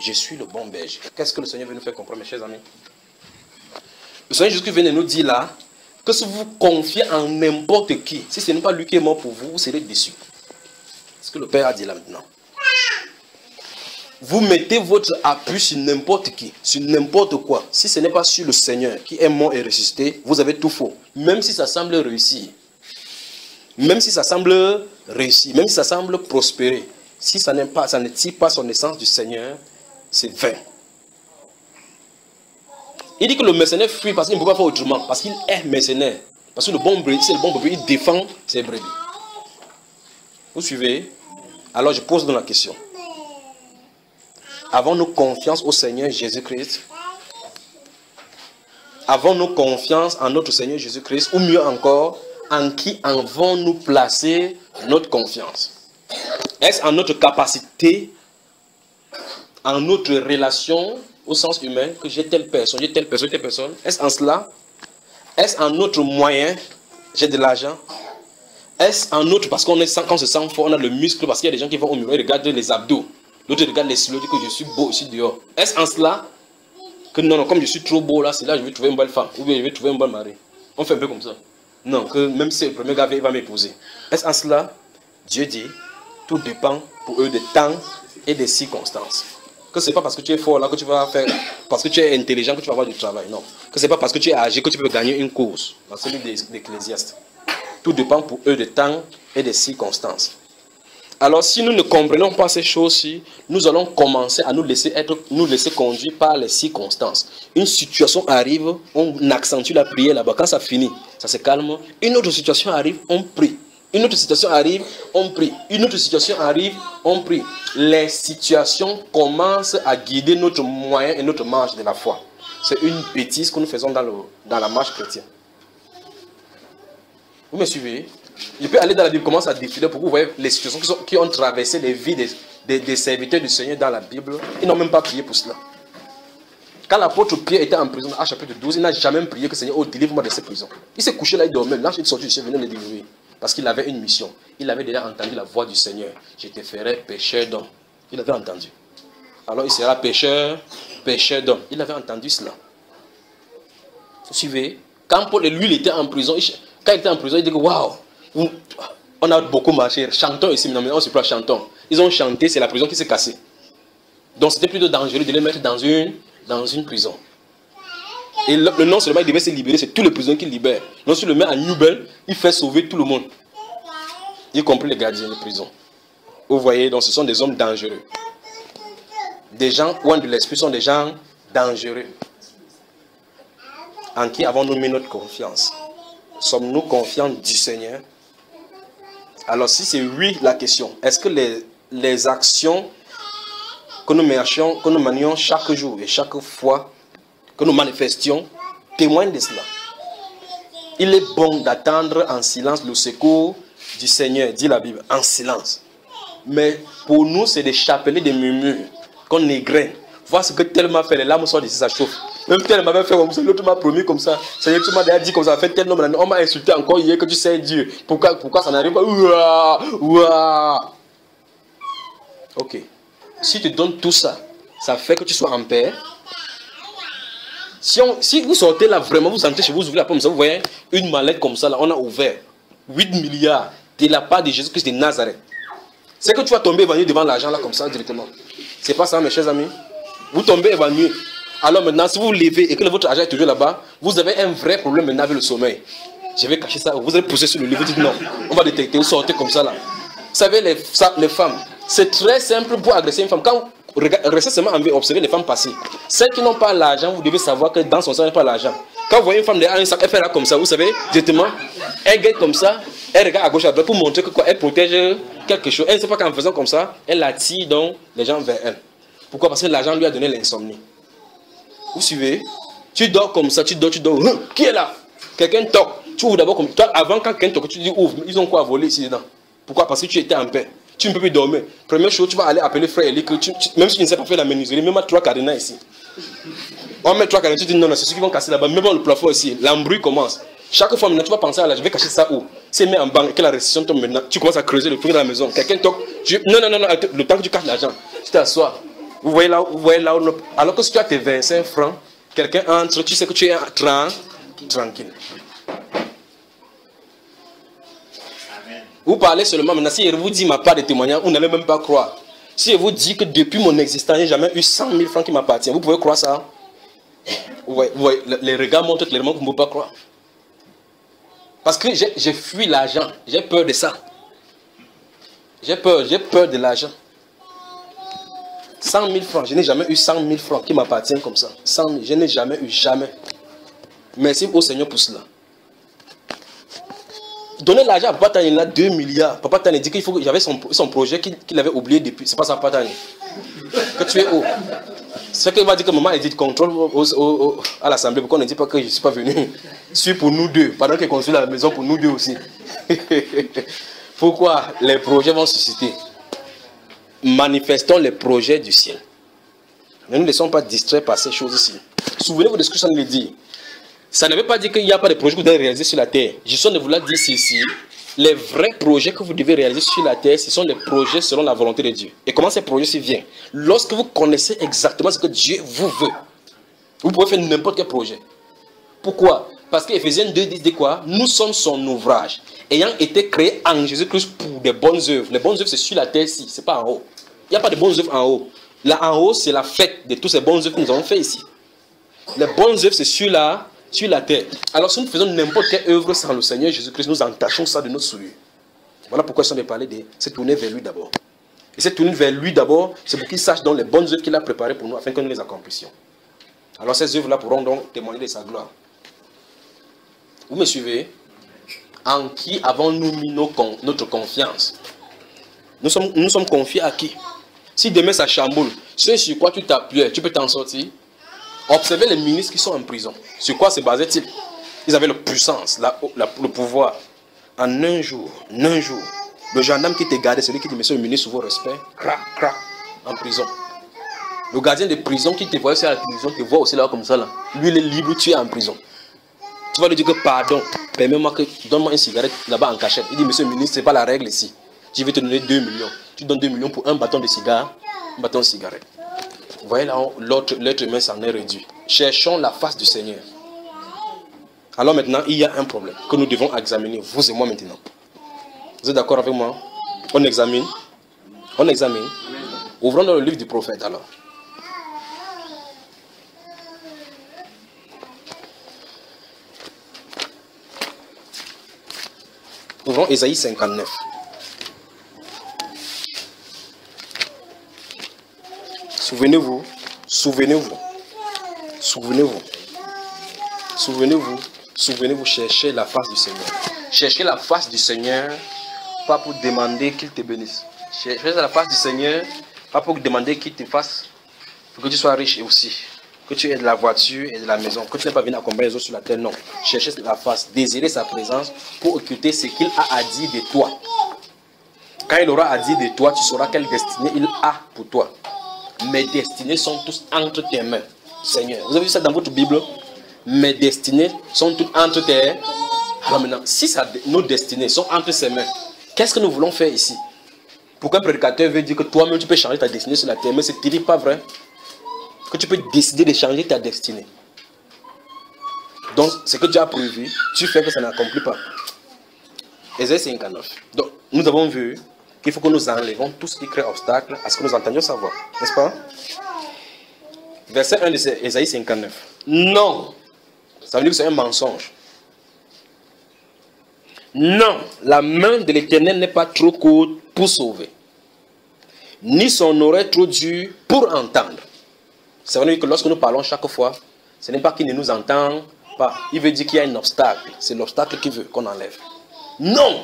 Je suis le bon berger. Qu'est-ce que le Seigneur veut nous faire comprendre, mes chers amis? Le Seigneur Jésus vient de nous dire là que si vous vous confiez en n'importe qui, si ce n'est pas lui qui est mort pour vous, vous serez déçus. C'est ce que le Père a dit là maintenant. Vous mettez votre appui sur n'importe qui, sur n'importe quoi. Si ce n'est pas sur le Seigneur qui est mort et ressuscité, vous avez tout faux. Même si ça semble réussir. Même si ça semble réussir. Même si ça semble prospérer. Si ça ne tire pas son essence du Seigneur, c'est vain. Il dit que le mercenaire fuit parce qu'il ne peut pas faire autrement. Parce qu'il est mercenaire. Parce que le bon brebis, c'est le bon brebis, il défend ses brebis. Vous suivez? Alors je pose donc la question. Avons-nous confiance au Seigneur Jésus-Christ? Avons-nous confiance en notre Seigneur Jésus-Christ? Ou mieux encore, en qui avons-nous placé notre confiance? Est-ce en notre capacité, en notre relation au sens humain, que j'ai telle personne, telle personne? Est-ce en cela? Est-ce en notre moyen? J'ai de l'argent. Est-ce en notre, parce qu'on quand on se sent fort, on a le muscle, parce qu'il y a des gens qui vont au miroir et regardent les abdos. L'autre regarde les cils, dit que je suis beau ici dehors. Est-ce en cela que non, comme je suis trop beau là, c'est là que je vais trouver une bonne femme, ou bien je vais trouver un bon mari? On fait un peu comme ça. Non, que même si c'est le premier gars, il va m'épouser. Est-ce en cela? Dieu dit, tout dépend pour eux des temps et des circonstances. Que ce n'est pas parce que tu es fort là que tu vas faire, parce que tu es intelligent que tu vas avoir du travail. Non. Que ce n'est pas parce que tu es âgé que tu peux gagner une course. Dans celui d'Ecclésiaste. Tout dépend pour eux des temps et des circonstances. Alors si nous ne comprenons pas ces choses-ci, nous allons commencer à nous laisser conduire par les circonstances. Une situation arrive, on accentue la prière là-bas. Quand ça finit, ça se calme. Une autre situation arrive, on prie. Une autre situation arrive, on prie. Une autre situation arrive, on prie. Les situations commencent à guider notre moyen et notre marche de la foi. C'est une bêtise que nous faisons dans la marche chrétienne. Vous me suivez? Je peux aller dans la Bible, commence à défiler pour que vous voyez les situations qui ont traversé les vies des serviteurs du Seigneur dans la Bible. Ils n'ont même pas prié pour cela. Quand l'apôtre Pierre était en prison, à chapitre 12, il n'a jamais prié que Seigneur, oh, délivre-moi de cette prison. Il s'est couché là, il dormait. L'ange est sorti du ciel, venait le délivrer. Parce qu'il avait une mission. Il avait déjà entendu la voix du Seigneur. Je te ferai pécheur d'hommes. Il avait entendu. Alors il sera pécheur d'hommes. Il avait entendu cela. Vous suivez? Quand Paul, lui, il était en prison, quand il était en prison, il dit que waouh, on a beaucoup marché, chantons ici, mais on se plaît, chantons. Ils ont chanté, c'est la prison qui s'est cassée. Donc c'était plutôt dangereux de les mettre dans une prison. Et non seulement il devait se libérer, c'est tous les prisonniers qu'il libère. Non, si le met en Nubel, il fait sauver tout le monde, y compris les gardiens de prison. Vous voyez, donc ce sont des hommes dangereux. Des gens loin de l'esprit sont des gens dangereux. En qui avons-nous mis notre confiance? Sommes-nous confiants du Seigneur? Alors si c'est oui la question, est-ce que les actions que nous manions chaque jour et chaque fois que nous manifestions témoignent de cela? Il est bon d'attendre en silence le secours du Seigneur, dit la Bible, en silence. Mais pour nous, c'est des chapelets, des murmures qu'on égrène. Voir ce que tel m'a fait, les larmes sortent d'ici, ça chauffe. Même tel m'avait fait comme ça, l'autre m'a promis comme ça. Seigneur, tu m'as déjà dit comme ça, fait tel nom, on m'a insulté encore hier que tu sais Dieu. Pourquoi ça n'arrive pas? Ouah. Ok. Si tu donnes tout ça, ça fait que tu sois en paix. Si vous sortez là, vraiment, vous entrez chez vous, vous ouvrez la porte, vous voyez une mallette comme ça, là, on a ouvert 8 milliards de la part de Jésus-Christ de Nazareth. C'est que tu vas tomber évanoui devant l'argent là comme ça directement. C'est pas ça, mes chers amis. Vous tombez évanoui. Alors maintenant, si vous vous levez et que votre argent est toujours là-bas, vous avez un vrai problème maintenant avec le sommeil. Je vais cacher ça. Vous allez pousser sur le lit, vous dites non. On va détecter, vous sortez comme ça là. Vous savez, les femmes, c'est très simple pour agresser une femme. Quand restez seulement en vie, observez les femmes passer. Celles qui n'ont pas l'argent, vous devez savoir que dans son sang, il n'y a pas l'argent. Quand vous voyez une femme derrière un sac, elle fait là comme ça, vous savez, directement, elle guette comme ça, elle regarde à gauche, à droite pour montrer que quoi, elle protège quelque chose. Elle ne sait pas qu'en faisant comme ça, elle attire donc les gens vers elle. Pourquoi? Parce que l'argent lui a donné l'insomnie. Vous suivez? Tu dors comme ça, tu dors. Qui est là? Quelqu'un toque. Tu ouvres d'abord comme toi. Avant, quand quelqu'un toque, tu dis ouvre. Ils ont quoi à voler ici dedans? Pourquoi? Parce que tu étais en paix. Tu ne peux plus dormir. Première chose, tu vas aller appeler frère Eli. Même si tu ne sais pas faire la menuiserie, même à 3 cadenas ici. On met 3 cadenas, tu dis non, c'est ceux qui vont casser là-bas. Même dans le plafond ici, l'embrouille commence. Chaque fois, maintenant, tu vas penser à là, je vais cacher ça où? Si elle met en banque et que la récession tombe maintenant, tu commences à creuser le trou de la maison. Quelqu'un toque. Non, le temps que tu caches l'argent, tu t'assois. Vous voyez là où, alors que si tu as tes 25 francs, quelqu'un entre, tu sais que tu es tranquille. Amen. Vous parlez seulement maintenant, si je vous dis ma part de témoignage, vous n'allez même pas croire. Si je vous dis que depuis mon existence, je n'ai jamais eu 100 000 francs qui m'appartiennent, vous pouvez croire ça? Vous voyez, les regards montrent clairement que vous ne pouvez pas croire. Parce que j'ai fui l'argent, j'ai peur de ça. J'ai peur de l'argent. 100 000 francs, je n'ai jamais eu 100 000 francs qui m'appartiennent comme ça. 100 000, je n'ai jamais eu, jamais. Merci au Seigneur pour cela. Donner l'argent à Papa Tani, il a 2 milliards. Papa Tani dit qu'il faut qu'il y avait son projet qu'il avait oublié depuis. C'est pas ça, Papa Tani. Que tu es où? C'est qu'il va dire que maman a dit contrôle à l'Assemblée. Pourquoi on ne dit pas que je ne suis pas venu? Je suis pour nous deux. Pendant qu'il construit la maison pour nous deux aussi. Pourquoi? Les projets vont susciter. Manifestons les projets du ciel. Ne nous laissons pas distraire par ces choses ici. Souvenez-vous de ce que je viens de dire. Ça ne veut pas dire qu'il n'y a pas de projets que vous devez réaliser sur la terre. Je suis de vous la dire ici. Les vrais projets que vous devez réaliser sur la terre, ce sont les projets selon la volonté de Dieu. Et comment ces projets viennent? Lorsque vous connaissez exactement ce que Dieu vous veut, vous pouvez faire n'importe quel projet. Pourquoi? Parce que Ephésiens 2 dit quoi? Nous sommes son ouvrage, ayant été créés en Jésus-Christ pour des bonnes œuvres. Les bonnes œuvres, c'est sur la terre-ci, ce n'est pas en haut. Il n'y a pas de bonnes œuvres en haut. Là en haut, c'est la fête de toutes ces bonnes œuvres que nous avons fait ici. Les bonnes œuvres, c'est sur la terre. Alors si nous faisons n'importe quelle œuvre sans le Seigneur Jésus-Christ, nous entachons ça de nos souliers. Voilà pourquoi je suis en train de parler de se tourner vers lui d'abord. Et se tourner vers lui d'abord, c'est pour qu'il sache donc les bonnes œuvres qu'il a préparées pour nous afin que nous les accomplissions. Alors ces œuvres-là pourront donc témoigner de sa gloire. Vous me suivez? En qui avons-nous mis notre confiance? Nous sommes confiés à qui? Si demain ça chamboule, ce sur quoi tu t'appuies, tu peux t'en sortir. Observez les ministres qui sont en prison. Sur quoi se basait-il? Ils avaient la puissance, le pouvoir. En un jour, le gendarme qui te gardait, celui qui dit monsieur le ministre, sous vos respects, crac, en prison. Le gardien de prison qui te voit aussi à la prison, te voit aussi là comme ça. Là. Lui, il est libre, tu es en prison. Tu vas lui dire que pardon, permets-moi que donne-moi une cigarette là-bas en cachette. Il dit, monsieur le ministre, ce n'est pas la règle ici. Je vais te donner 2 millions. Tu donnes 2 millions pour un bâton de cigare, un bâton de cigarette. Vous voyez là, l'être humain s'en est réduit. Cherchons la face du Seigneur. Alors maintenant, il y a un problème que nous devons examiner, vous et moi maintenant. Vous êtes d'accord avec moi? On examine. On examine. Ouvrons dans le livre du prophète alors. Ouvrons Ésaïe 59. Souvenez-vous, souvenez-vous, souvenez-vous, souvenez-vous, souvenez-vous, cherchez la face du Seigneur. Cherchez la face du Seigneur, pas pour demander qu'il te bénisse. Cherchez la face du Seigneur, pas pour demander qu'il te fasse, pour que tu sois riche aussi, que tu aies de la voiture et de la maison, que tu n'aies pas venu accompagner les autres sur la terre, non. Cherchez la face, désirez sa présence pour occulter ce qu'il a à dire de toi. Quand il aura à dire de toi, tu sauras quelle destinée il a pour toi. Mes destinées sont tous entre tes mains, Seigneur. Vous avez vu ça dans votre Bible? Mes destinées sont toutes entre tes mains. Alors maintenant, si nos destinées sont entre ses mains, qu'est-ce que nous voulons faire ici? Pourquoi un prédicateur veut dire que toi-même tu peux changer ta destinée sur la terre? Mais c'est terrible, pas vrai? Que tu peux décider de changer ta destinée. Donc, ce que Dieu a prévu, tu fais que ça n'accomplit pas. Ésaïe 59. Donc, nous avons vu qu'il faut que nous enlevons tout ce qui crée obstacle à ce que nous entendions savoir. N'est-ce pas? Verset 1 de Ésaïe 59. Non. Ça veut dire que c'est un mensonge. Non, la main de l'Éternel n'est pas trop courte pour sauver, ni son oreille trop dure pour entendre. Ça veut dire que lorsque nous parlons chaque fois, ce n'est pas qu'il ne nous entend pas. Il veut dire qu'il y a un obstacle. C'est l'obstacle qu'il veut qu'on enlève. Non!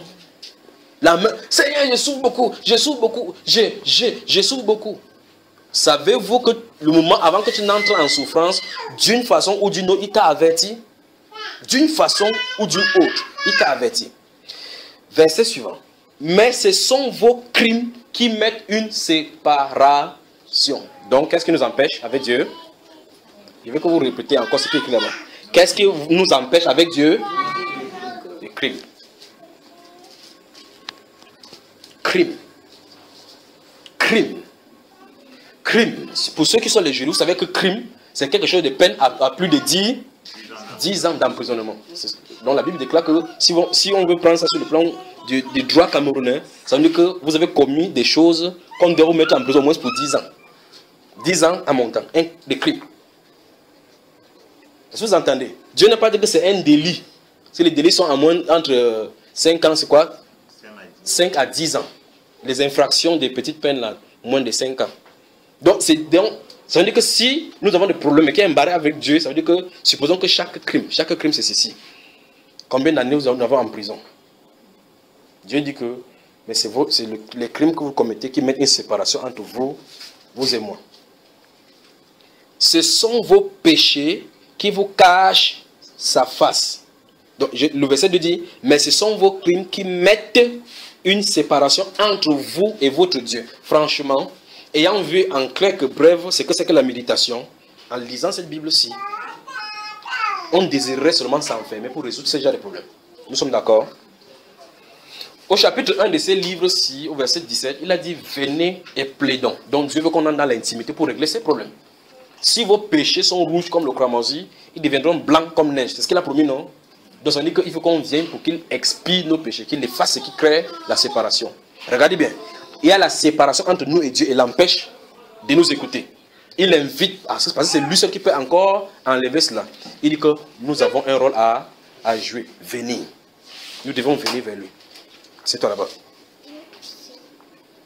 La main, Seigneur, je souffre beaucoup, je souffre beaucoup, je souffre beaucoup. Savez-vous que le moment avant que tu n'entres en souffrance, d'une façon ou d'une autre, il t'a averti? D'une façon ou d'une autre, il t'a averti. Verset suivant. Mais ce sont vos crimes qui mettent une séparation. Donc, qu'est-ce qui nous empêche avec Dieu? Je veux que vous répétez encore ce qui est écrit là-bas. Qu'est-ce qui nous empêche avec Dieu? Les crimes. Crime. Crime. Crime. Pour ceux qui sont les jurys, vous savez que crime, c'est quelque chose de peine à plus de 10 ans d'emprisonnement. Donc la Bible déclare que si on veut prendre ça sur le plan du droit camerounais, ça veut dire que vous avez commis des choses qu'on doit vous mettre en prison au moins pour 10 ans. 10 ans à montant. Des crimes. Est-ce que vous entendez? Dieu n'a pas dit que c'est un délit. Si les délits sont à moins entre 5 ans, c'est quoi? 5 à 10 ans. Les infractions des petites peines là, moins de 5 ans. Donc, ça veut dire que si nous avons des problèmes et qu'il y a un barré avec Dieu, ça veut dire que, supposons que chaque crime c'est ceci. Combien d'années nous avons en prison? Dieu dit que mais c'est les crimes que vous commettez qui mettent une séparation entre vous et moi. Ce sont vos péchés qui vous cachent sa face. Donc, le verset 2 dit, mais ce sont vos crimes qui mettent une séparation entre vous et votre Dieu. Franchement, ayant vu en clair que bref, c'est que la méditation, en lisant cette Bible-ci, on désirerait seulement s'enfermer pour résoudre ce genre de problèmes. Nous sommes d'accord? Au chapitre 1 de ces livres-ci, au verset 17, il a dit, venez et plaidons. Donc Dieu veut qu'on entre dans l'intimité pour régler ces problèmes. Si vos péchés sont rouges comme le cramoisi, ils deviendront blancs comme neige. C'est ce qu'il a promis, non? Donc ça veut dire qu'il faut qu'on vienne pour qu'il expie nos péchés, qu'il efface ce qui crée la séparation. Regardez bien. Il y a la séparation entre nous et Dieu et l'empêche de nous écouter. Il invite, parce que c'est lui seul qui peut encore enlever cela. Il dit que nous avons un rôle à jouer. Venir. Nous devons venir vers lui. C'est toi là-bas.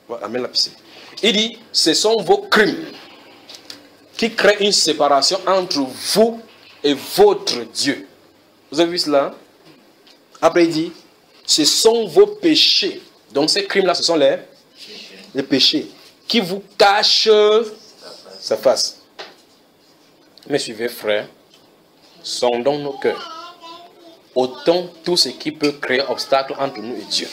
Voilà, amène la piscine. Il dit, ce sont vos crimes qui créent une séparation entre vous et votre Dieu. Vous avez vu cela? Après il dit, ce sont vos péchés. Donc ces crimes-là, ce sont les péchés qui vous cachent sa face. Mais suivez, frères, sondons nos cœurs. Autant tout ce qui peut créer obstacle entre nous et Dieu.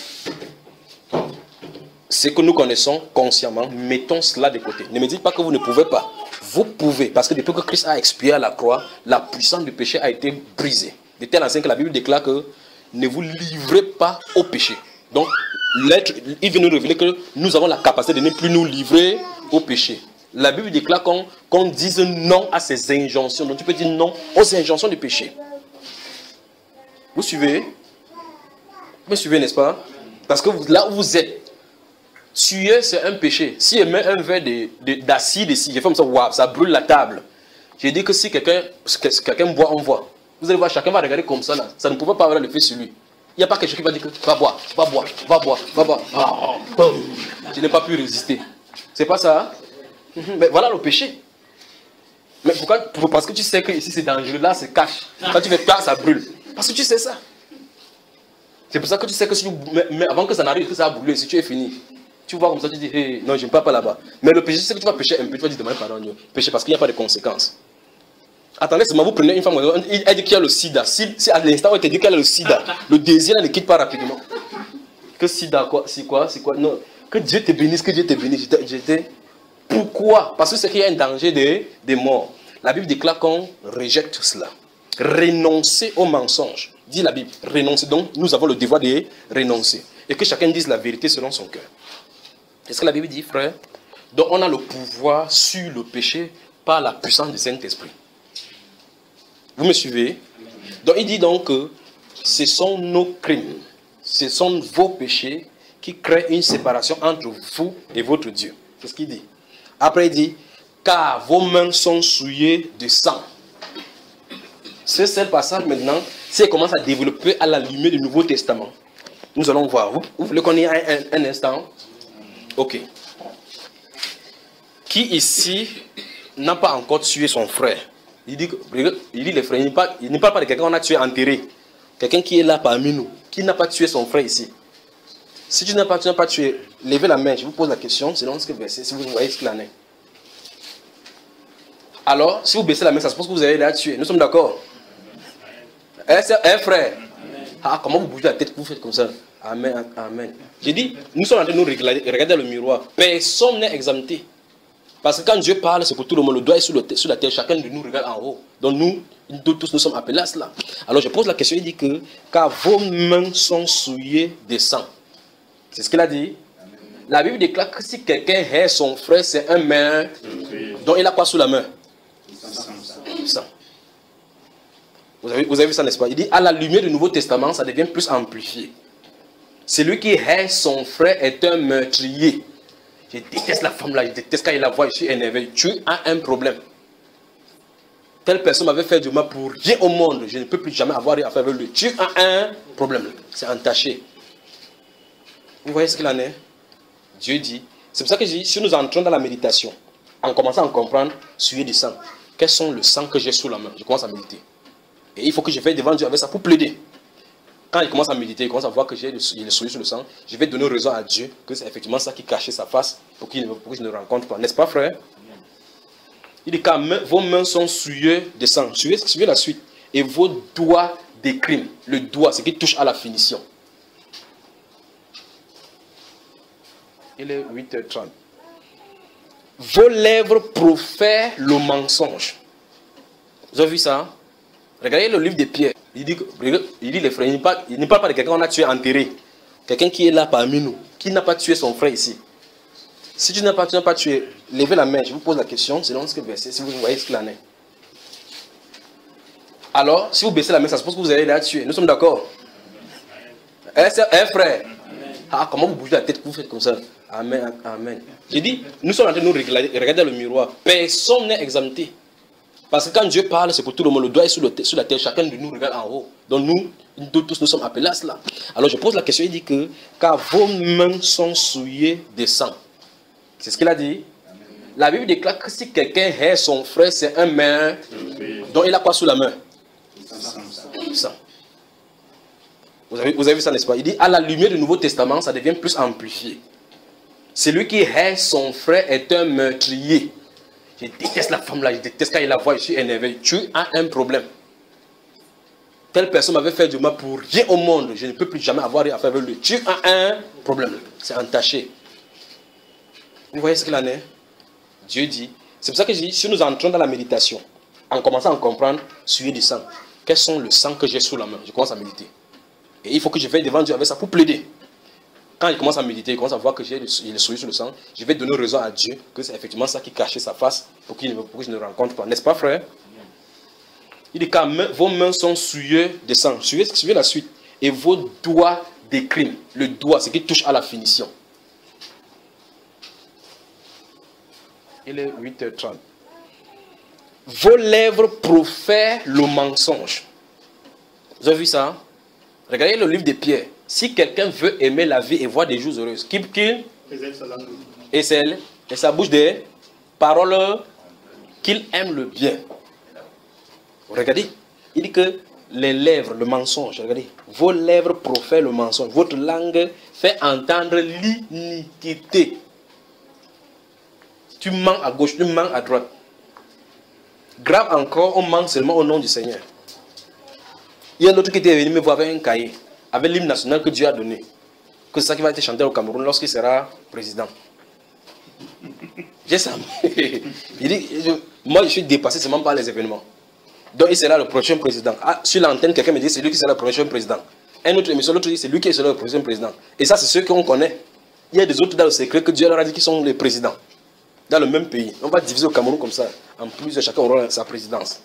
Ce que nous connaissons consciemment, mettons cela de côté. Ne me dites pas que vous ne pouvez pas. Vous pouvez, parce que depuis que Christ a expié à la croix, la puissance du péché a été brisée. de telle enseigne que la Bible déclare que ne vous livrez pas au péché. Donc, l'être, il vient nous révéler que nous avons la capacité de ne plus nous livrer au péché. La Bible déclare qu'on dise non à ces injonctions. Donc, tu peux dire non aux injonctions du péché. Vous suivez? Vous me suivez, n'est-ce pas? Parce que là où vous êtes, tuer, c'est un péché. Si je mets un verre d'acide ici, je fais comme ça, waouh, ça brûle la table. J'ai dit que si quelqu'un boit, on voit. Vous allez voir, chacun va regarder comme ça, là. Ça ne pouvait pas avoir l'effet sur lui. Il n'y a pas quelque chose qui va dire que va boire, va boire, va boire, va boire. Oh, je n'ai pas pu résister. C'est pas ça? Mais voilà le péché. Mais pourquoi? Parce que tu sais que ici c'est dangereux, là c'est cache. Quand tu fais peur, ça brûle. Parce que tu sais ça. C'est pour ça que tu sais que si tu, mais avant que ça n'arrive, que ça a brûlé, si tu es fini, tu vois comme ça, tu dis, hey, non, je ne pars pas là-bas. Mais le péché, c'est que tu vas pécher un peu, tu vas dire, demander pardon, Dieu. Pécher parce qu'il n'y a pas de conséquences. Attendez, seulement vous prenez une femme, elle dit qu'il y a le sida. Si à l'instant où elle te dit qu'elle a le sida, le désir ne quitte pas rapidement. Que sida, quoi? C'est quoi? C'est quoi? Non. Que Dieu te bénisse, que Dieu te bénisse. J'étais. Pourquoi? Parce que c'est qu'il y a un danger de mort. La Bible déclare qu'on rejette cela. Renoncer au mensonge. Dit la Bible. Renoncer. Donc, nous avons le devoir de renoncer. Et que chacun dise la vérité selon son cœur. Est-ce que la Bible dit, frère? Donc, on a le pouvoir sur le péché par la puissance du Saint-Esprit. Vous me suivez? Donc, il dit donc que ce sont nos crimes, ce sont vos péchés qui créent une séparation entre vous et votre Dieu. C'est ce qu'il dit. Après, il dit, car vos mains sont souillées de sang. C'est ce passage maintenant, si elle commence à développer à la lumière du Nouveau Testament. Nous allons voir. Vous voulez qu'on y ait un instant? Ok. Qui ici n'a pas encore tué son frère? Il dit les frères, il ne parle pas de quelqu'un qu'on a tué enterré. Quelqu'un qui est là parmi nous, qui n'a pas tué son frère ici. Si tu n'as pas tué, levez la main, je vous pose la question, selon ce que verset, si vous voyez ce qu'il en est. Alors, si vous baissez la main, ça suppose que vous avez déjà tué. Nous sommes d'accord? Frère. Ah, comment vous bougez la tête, vous faites comme ça? Amen, amen. J'ai dit, nous sommes en train de nous regarder dans le miroir. Personne n'est exempté. Parce que quand Dieu parle, c'est pour tout le monde. Le doigt est sur la terre, chacun de nous regarde en haut. Donc nous tous, nous sommes appelés à cela. Alors je pose la question, il dit que, car vos mains sont souillées de sang. C'est ce qu'il a dit. La Bible déclare que si quelqu'un hait son frère, c'est un meurtre. Donc il a quoi sous la main? Sang. Vous avez vu ça, n'est-ce pas? Il dit, à la lumière du Nouveau Testament, ça devient plus amplifié. Celui qui hait son frère est un meurtrier. Je déteste la femme là, je déteste quand il la voit, je suis énervé. Tu as un problème. Telle personne m'avait fait du mal pour rien au monde. Je ne peux plus jamais avoir rien à faire avec lui. Tu as un problème. C'est entaché. Vous voyez ce qu'il en est? Dieu dit. C'est pour ça que je dis, si nous entrons dans la méditation, en commençant à comprendre, suivez du sang. Quels sont le sang que j'ai sous la main? Je commence à méditer. Et il faut que je fasse devant Dieu avec ça pour plaider. Quand il commence à méditer, il commence à voir que j'ai le souillé sur le sang, je vais donner raison à Dieu que c'est effectivement ça qui cachait sa face pour que je ne le rencontre pas. N'est-ce pas, frère? Il dit car vos mains sont souillées de sang. Suivez la suite. Et vos doigts des crimes. Le doigt, c'est qui touche à la finition. Il est 8h30. Vos lèvres profèrent le mensonge. Vous avez vu ça? Regardez le livre de Pierre. Il dit les frères, il ne parle pas de quelqu'un qu'on a tué enterré. Quelqu'un qui est là parmi nous, qui n'a pas tué son frère ici. Si tu n'as pas tué, levez la main, je vous pose la question, selon ce que verset, si vous voyez ce qu'il en est. Alors, si vous baissez la main, ça suppose que vous avez déjà tué. Nous sommes d'accord? Frère. Ah, comment vous bougez la tête, vous faites comme ça? Amen, amen. J'ai dit, nous sommes en train de nous regarder dans le miroir. Personne n'est exempté. Parce que quand Dieu parle, c'est pour tout le monde. Le doigt est sur la terre, chacun de nous regarde en haut. Donc nous tous, nous sommes appelés à cela. Alors je pose la question, il dit que, car vos mains sont souillées de sang. C'est ce qu'il a dit. La Bible déclare que si quelqu'un hait son frère, c'est un meurtre. Donc il a quoi sous la main? Sang. Vous avez vu ça, n'est-ce pas? Il dit, à la lumière du Nouveau Testament, ça devient plus amplifié. Celui qui hait son frère est un meurtrier. Je déteste la femme là, je déteste quand il la voit, je suis énervé. Tu as un problème. Telle personne m'avait fait du mal pour rien au monde. Je ne peux plus jamais avoir rien à faire avec lui. Tu as un problème. C'est entaché. Vous voyez ce qu'il en est? Dieu dit. C'est pour ça que je dis, si nous entrons dans la méditation, en commençant à comprendre, suivez du sang. quels sont le sang que j'ai sous la main? Je commence à méditer. Et il faut que je veille devant Dieu avec ça pour plaider. Quand il commence à méditer, il commence à voir que j'ai le souillure sur le sang, je vais donner raison à Dieu que c'est effectivement ça qui cachait sa face pour que je ne le rencontre pas. N'est-ce pas, frère? Il dit quand vos mains sont souillées de sang. Suivez la suite. Et vos doigts des crimes. Le doigt, c'est qui touche à la finition. Il est 8h30. Vos lèvres profèrent le mensonge. Vous avez vu ça? Regardez le livre de Pierre. Si quelqu'un veut aimer la vie et voir des jours heureux, qu'il et sa bouche des paroles qu'il aime le bien. Regardez, il dit que les lèvres, le mensonge, regardez, vos lèvres profèrent le mensonge, votre langue fait entendre l'iniquité. Tu mens à gauche, tu mens à droite. Grave encore, on ment seulement au nom du Seigneur. Il y a un autre qui était venu me voir avec un cahier, avec l'hymne national que Dieu a donné. Que c'est ça qui va être chanté au Cameroun lorsqu'il sera président. J'ai ça. Il dit, moi je suis dépassé seulement par les événements. Donc il sera le prochain président. Ah, sur l'antenne, quelqu'un me dit c'est lui qui sera le prochain président. Un autre émission, l'autre dit c'est lui qui sera le prochain président. Et ça, c'est ceux qu'on connaît. Il y a des autres dans le secret que Dieu leur a dit qu'ils sont les présidents. Dans le même pays. On va diviser au Cameroun comme ça. En plus, chacun aura sa présidence.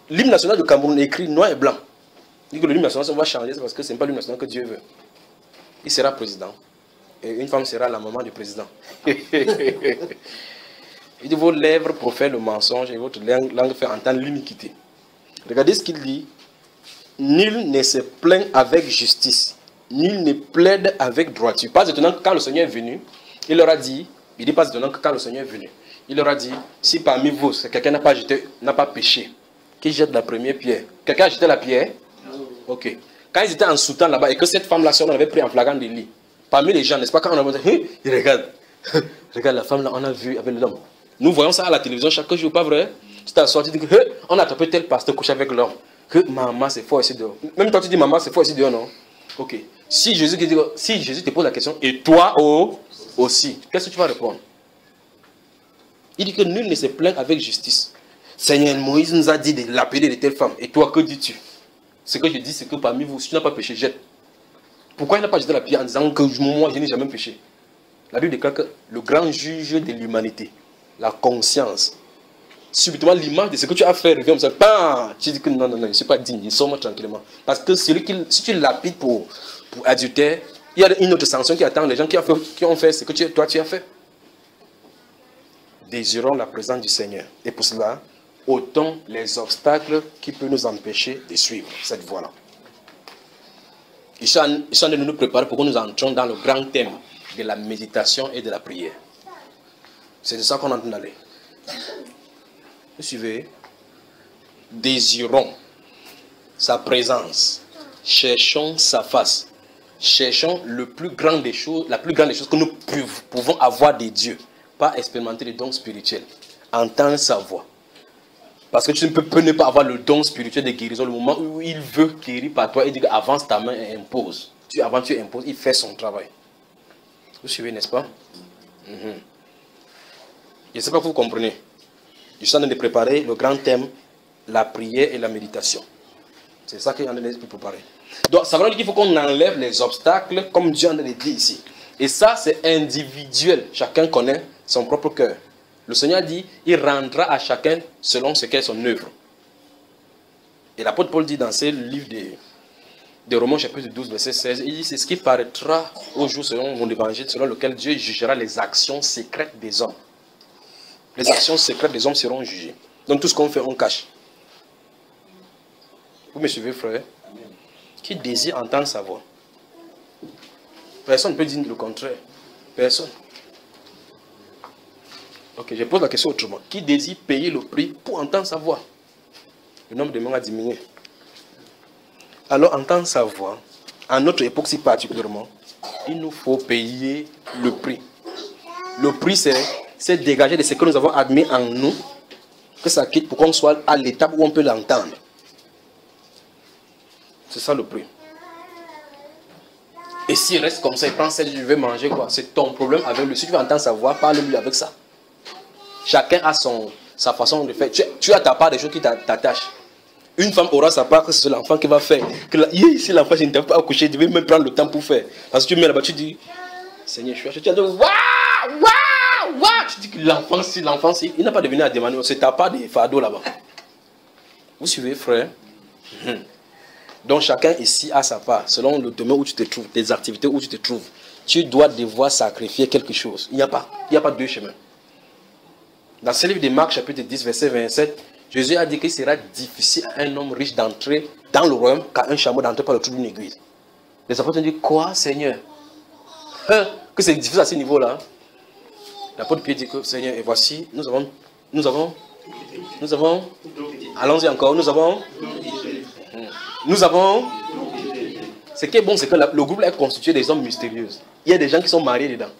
L'hymne national du Cameroun est écrit noir et blanc. Il dit que le hymne national, on va changer parce que ce n'est pas l'hymne national que Dieu veut. Il sera président. Et une femme sera la maman du président. Il dit vos lèvres profèrent le mensonge et votre langue fait entendre l'iniquité. Regardez ce qu'il dit. Nul ne se plaint avec justice. Nul ne plaide avec droiture. Pas étonnant que quand le Seigneur est venu, il leur a dit, il dit pas étonnant que quand le Seigneur est venu, il leur a dit, si parmi vous, quelqu'un n'a pas péché, qu'il jette la première pierre. Quelqu'un a jeté la pierre? Ok. Quand ils étaient en soutane là-bas et que cette femme-là, on avait pris en flagrant délit, parmi les gens, n'est-ce pas, quand on a dit, il regarde, regarde la femme là, on a vu avec l'homme. Nous voyons ça à la télévision chaque jour, pas vrai? Tu t'as sorti, tu dis, on a tapé tel pasteur couché avec l'homme. Que maman, c'est fort ici dehors. Même toi, tu dis, maman, c'est fort ici dehors, non? Ok. Si Jésus te pose la question, et toi aussi, qu'est-ce que tu vas répondre? Il dit que nul ne se plaint avec justice. Seigneur, Moïse nous a dit de l'appeler de telle femme. Et toi, que dis-tu? Ce que je dis, c'est que parmi vous, si tu n'as pas péché, jette. Pourquoi il n'a pas jeté la pierre en disant que moi, je n'ai jamais péché? La Bible déclare que le grand juge de l'humanité, la conscience, subitement l'image de ce que tu as fait revient comme ça. Bam! Tu dis que non, je ne suis pas digne, sors-moi tranquillement. Parce que si tu lapides pour adultère, il y a une autre sanction qui attend les gens qui ont fait ce que toi tu as fait. Désirons la présence du Seigneur. Et pour cela, ôtons les obstacles qui peuvent nous empêcher de suivre cette voie-là. Ils sont en train de nous préparer pour que nous entrions dans le grand thème de la méditation et de la prière. C'est de ça qu'on est en train d'aller. Vous suivez? Désirons sa présence. Cherchons sa face. Cherchons la plus grande des choses que nous pouvons avoir de Dieu. Pas expérimenter les dons spirituels. Entendre sa voix. Parce que tu ne peux ne pas avoir le don spirituel de guérison. Le moment où il veut guérir par toi, il dit avance ta main et impose. Avant tu imposes, il fait son travail. Vous suivez, n'est-ce pas? Je ne sais pas si vous comprenez. Je suis en train de préparer le grand thème, la prière et la méditation. C'est ça qu'il y a en train de préparer. Donc, ça veut dire qu'il faut qu'on enlève les obstacles, comme Dieu en a dit ici. Et ça, c'est individuel. Chacun connaît son propre cœur. Le Seigneur dit, il rendra à chacun selon ce qu'est son œuvre. Et l'apôtre Paul dit dans ce livre de Romains chapitre 12, verset 16, il dit, c'est ce qui paraîtra au jour selon mon évangile, selon lequel Dieu jugera les actions secrètes des hommes. Les actions secrètes des hommes seront jugées. Donc tout ce qu'on fait, on cache. Vous me suivez, frère? Qui désire entendre sa voix? Personne ne peut dire le contraire. Personne. Ok, je pose la question autrement. Qui désire payer le prix pour entendre sa voix? Le nombre de mains a diminué. Alors, entendre sa voix, à notre époque si particulièrement, il nous faut payer le prix. Le prix, c'est dégager de ce que nous avons admis en nous, que ça quitte pour qu'on soit à l'étape où on peut l'entendre. C'est ça le prix. Et s'il reste comme ça, il prend celle, je vais manger quoi? C'est ton problème avec lui. Si tu veux entendre sa voix, parle-lui avec ça. Chacun a sa façon de faire. Tu as ta part des choses qui t'attachent. Une femme aura sa part que c'est l'enfant qui va faire. Que là, si l'enfant, je ne t'ai pas accouché, je vais même prendre le temps pour faire. Parce que tu mets là-bas, tu dis, Seigneur, je suis acheté. Tu vas dire, waouh, waouh, waouh. Tu dis que l'enfant, si, il n'a pas devenu à demander, c'est ta part des fardeaux là-bas. Vous suivez, frère? Donc chacun ici a sa part, selon le domaine où tu te trouves, tes activités où tu te trouves. Tu dois devoir sacrifier quelque chose. Il n'y a pas deux chemins. Dans ce livre de Marc, chapitre 10, verset 27, Jésus a dit qu'il sera difficile à un homme riche d'entrer dans le royaume qu'à un chameau d'entrer par le trou d'une aiguille. Les apôtres ont dit, quoi, Seigneur? Que c'est difficile à ce niveau-là. L'apôtre Pierre dit que, Seigneur, et voici, nous avons, allons-y encore, nous avons, ce qui est bon, c'est que le groupe est constitué des hommes mystérieux. Il y a des gens qui sont mariés dedans.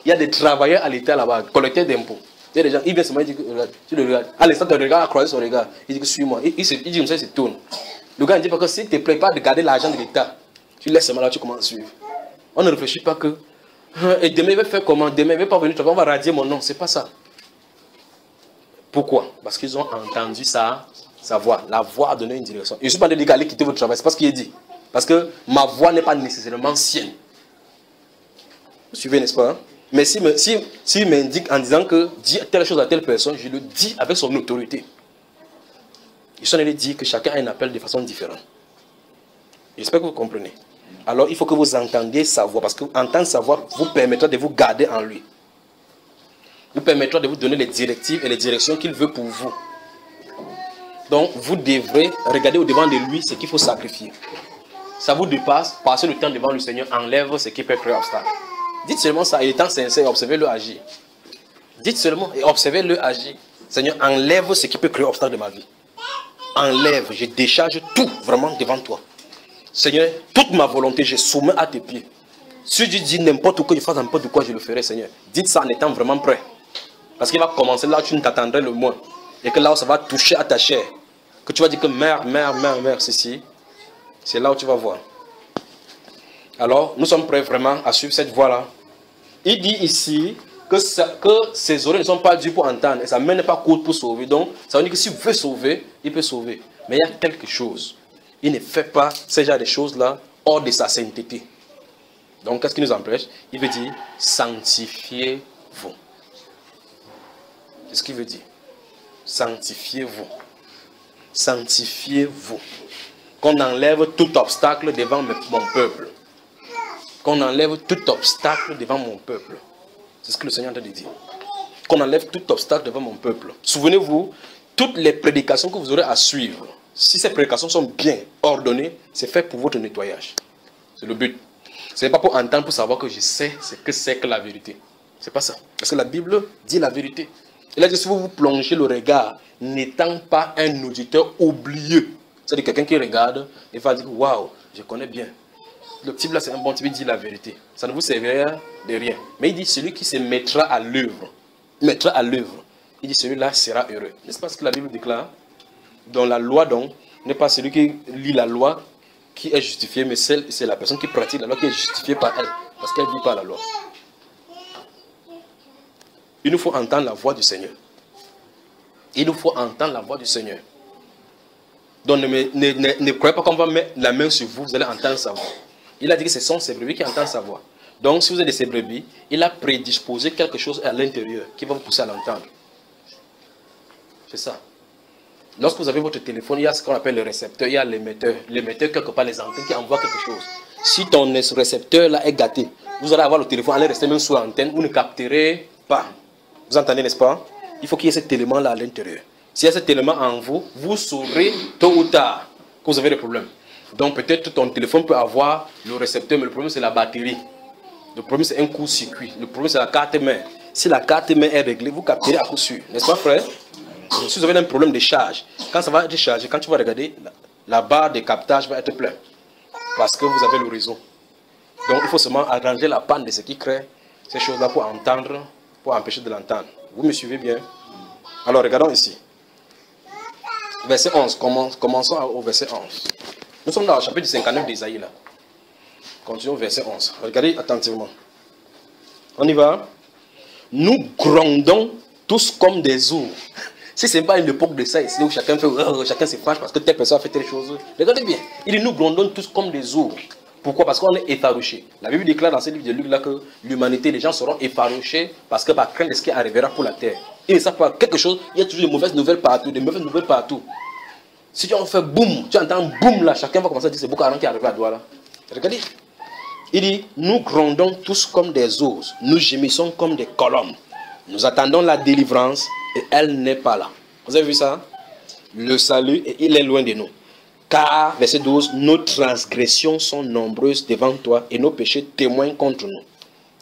Il y a des travailleurs à l'État là-bas, collecteurs d'impôts. Il y a des gens, il vient seulement dire que, tu le regardes. À l'instant, tu le regardes, à croiser son regard. Il dit que suis-moi. Il dit comme ça, il se tourne. Le gars, il dit pas que s'il ne te plaît pas de garder l'argent de l'État, tu laisses seulement là, tu commences à suivre. On ne réfléchit pas que, et demain, il va faire comment? Demain, il ne va pas venir travailler, on va radier mon nom. C'est pas ça. Pourquoi? Parce qu'ils ont entendu sa voix. La voix a donné une direction. Je ne suis pas en train de dire allez quitter votre travail. C'est pas ce qu'il est dit. Parce que ma voix n'est pas nécessairement sienne. Vous suivez, n'est-ce pas? Mais s'il m'indique en disant que dire telle chose à telle personne, je le dis avec son autorité. Ils sont allés dire que chacun a un appel de façon différente. J'espère que vous comprenez. Alors il faut que vous entendiez sa voix. Parce que entendre sa voix vous permettra de vous garder en lui. Vous permettra de vous donner les directives et les directions qu'il veut pour vous. Donc vous devrez regarder au-devant de lui ce qu'il faut sacrifier. Ça vous dépasse, passez le temps devant le Seigneur, enlève ce qui peut créer obstacle. Dites seulement ça, et étant sincère, observez-le agir. Dites seulement et observez-le agir. Seigneur, enlève ce qui peut créer obstacle de ma vie. Enlève, je décharge tout vraiment devant toi. Seigneur, toute ma volonté, je soumets à tes pieds. Si tu dis n'importe quoi, je fasse n'importe quoi, je le ferai, Seigneur. Dites ça en étant vraiment prêt. Parce qu'il va commencer là où tu ne t'attendrais le moins. Et que là où ça va toucher à ta chair. Que tu vas dire que mère, ceci. C'est là où tu vas voir. Alors, nous sommes prêts vraiment à suivre cette voie-là. Il dit ici que ses oreilles ne sont pas dues pour entendre. Et sa main n'est pas courte pour sauver. Donc, ça veut dire que s'il veut sauver, il peut sauver. Mais il y a quelque chose. Il ne fait pas ce genre de choses-là hors de sa sainteté. Donc, qu'est-ce qui nous empêche? Il veut dire, sanctifiez-vous. C'est ce qu'il veut dire. Sanctifiez-vous. Sanctifiez-vous. Qu'on enlève tout obstacle devant mon peuple. Qu'on enlève tout obstacle devant mon peuple. C'est ce que le Seigneur a dit. Qu'on enlève tout obstacle devant mon peuple. Souvenez-vous, toutes les prédications que vous aurez à suivre, si ces prédications sont bien ordonnées, c'est fait pour votre nettoyage. C'est le but. Ce n'est pas pour entendre, pour savoir que je sais ce que c'est que la vérité. C'est pas ça. Parce que la Bible dit la vérité. Il a dit, si vous vous plongez le regard, n'étant pas un auditeur oublieux, c'est-à-dire quelqu'un qui regarde et va dire, waouh, je connais bien. Le type là, c'est un bon type, il dit la vérité. Ça ne vous servira de rien. Mais il dit, celui qui se mettra à l'œuvre, il dit, celui-là sera heureux. N'est-ce pas ce que la Bible déclare? Dans la loi, donc, n'est pas celui qui lit la loi qui est justifié, mais c'est la personne qui pratique la loi qui est justifiée par elle, parce qu'elle ne vit pas la loi. Il nous faut entendre la voix du Seigneur. Il nous faut entendre la voix du Seigneur. Donc ne croyez pas qu'on va mettre la main sur vous, vous allez entendre sa voix. Il a dit que ce sont ses brebis qui entendent sa voix. Donc si vous êtes de ses brebis, il a prédisposé quelque chose à l'intérieur qui va vous pousser à l'entendre. C'est ça. Lorsque vous avez votre téléphone, il y a ce qu'on appelle le récepteur, il y a l'émetteur. L'émetteur, quelque part, les antennes qui envoient quelque chose. Si ton récepteur là est gâté, vous allez avoir le téléphone, allez rester même sous l'antenne, vous ne capterez pas. Vous entendez, n'est-ce pas? Il faut qu'il y ait cet élément-là à l'intérieur. S'il y a cet élément en vous, vous saurez tôt ou tard que vous avez des problèmes. Donc peut-être ton téléphone peut avoir le récepteur, mais le problème c'est la batterie. Le problème c'est un court-circuit. Le problème c'est la carte mère. Si la carte mère est réglée, vous capterez à coup sûr. N'est-ce pas, frère? Si vous avez un problème de charge, quand ça va être chargé, quand tu vas regarder, la barre de captage va être pleine. Parce que vous avez le réseau. Donc il faut seulement arranger la panne de ce qui crée ces choses-là pour entendre, pour empêcher de l'entendre. Vous me suivez bien? Alors regardons ici. Verset 11. Commençons au verset 11. Nous sommes dans le chapitre 59 d'Ésaïe là. Continuons au verset 11. Regardez attentivement. On y va. Nous grondons tous comme des ours. Si ce n'est pas une époque de ça ici où chacun se fâche parce que telle personne a fait telle chose. Regardez bien. Il dit nous grondons tous comme des ours. Pourquoi? Parce qu'on est effarouchés. La Bible déclare dans ce livre de Luc là que l'humanité, les gens seront effarouchés parce que par crainte de ce qui arrivera pour la terre. Ils ne savent pas quelque chose, il y a toujours de mauvaises nouvelles partout, des mauvaises nouvelles partout. Si tu en fais boum, tu entends boum là, chacun va commencer à dire c'est Boko-Haram qui arrive à Douala. Regardez. Il dit nous grondons tous comme des ours, nous gémissons comme des colombes. Nous attendons la délivrance et elle n'est pas là. Vous avez vu ça? Le salut, et il est loin de nous. Car, verset 12, nos transgressions sont nombreuses devant toi et nos péchés témoignent contre nous.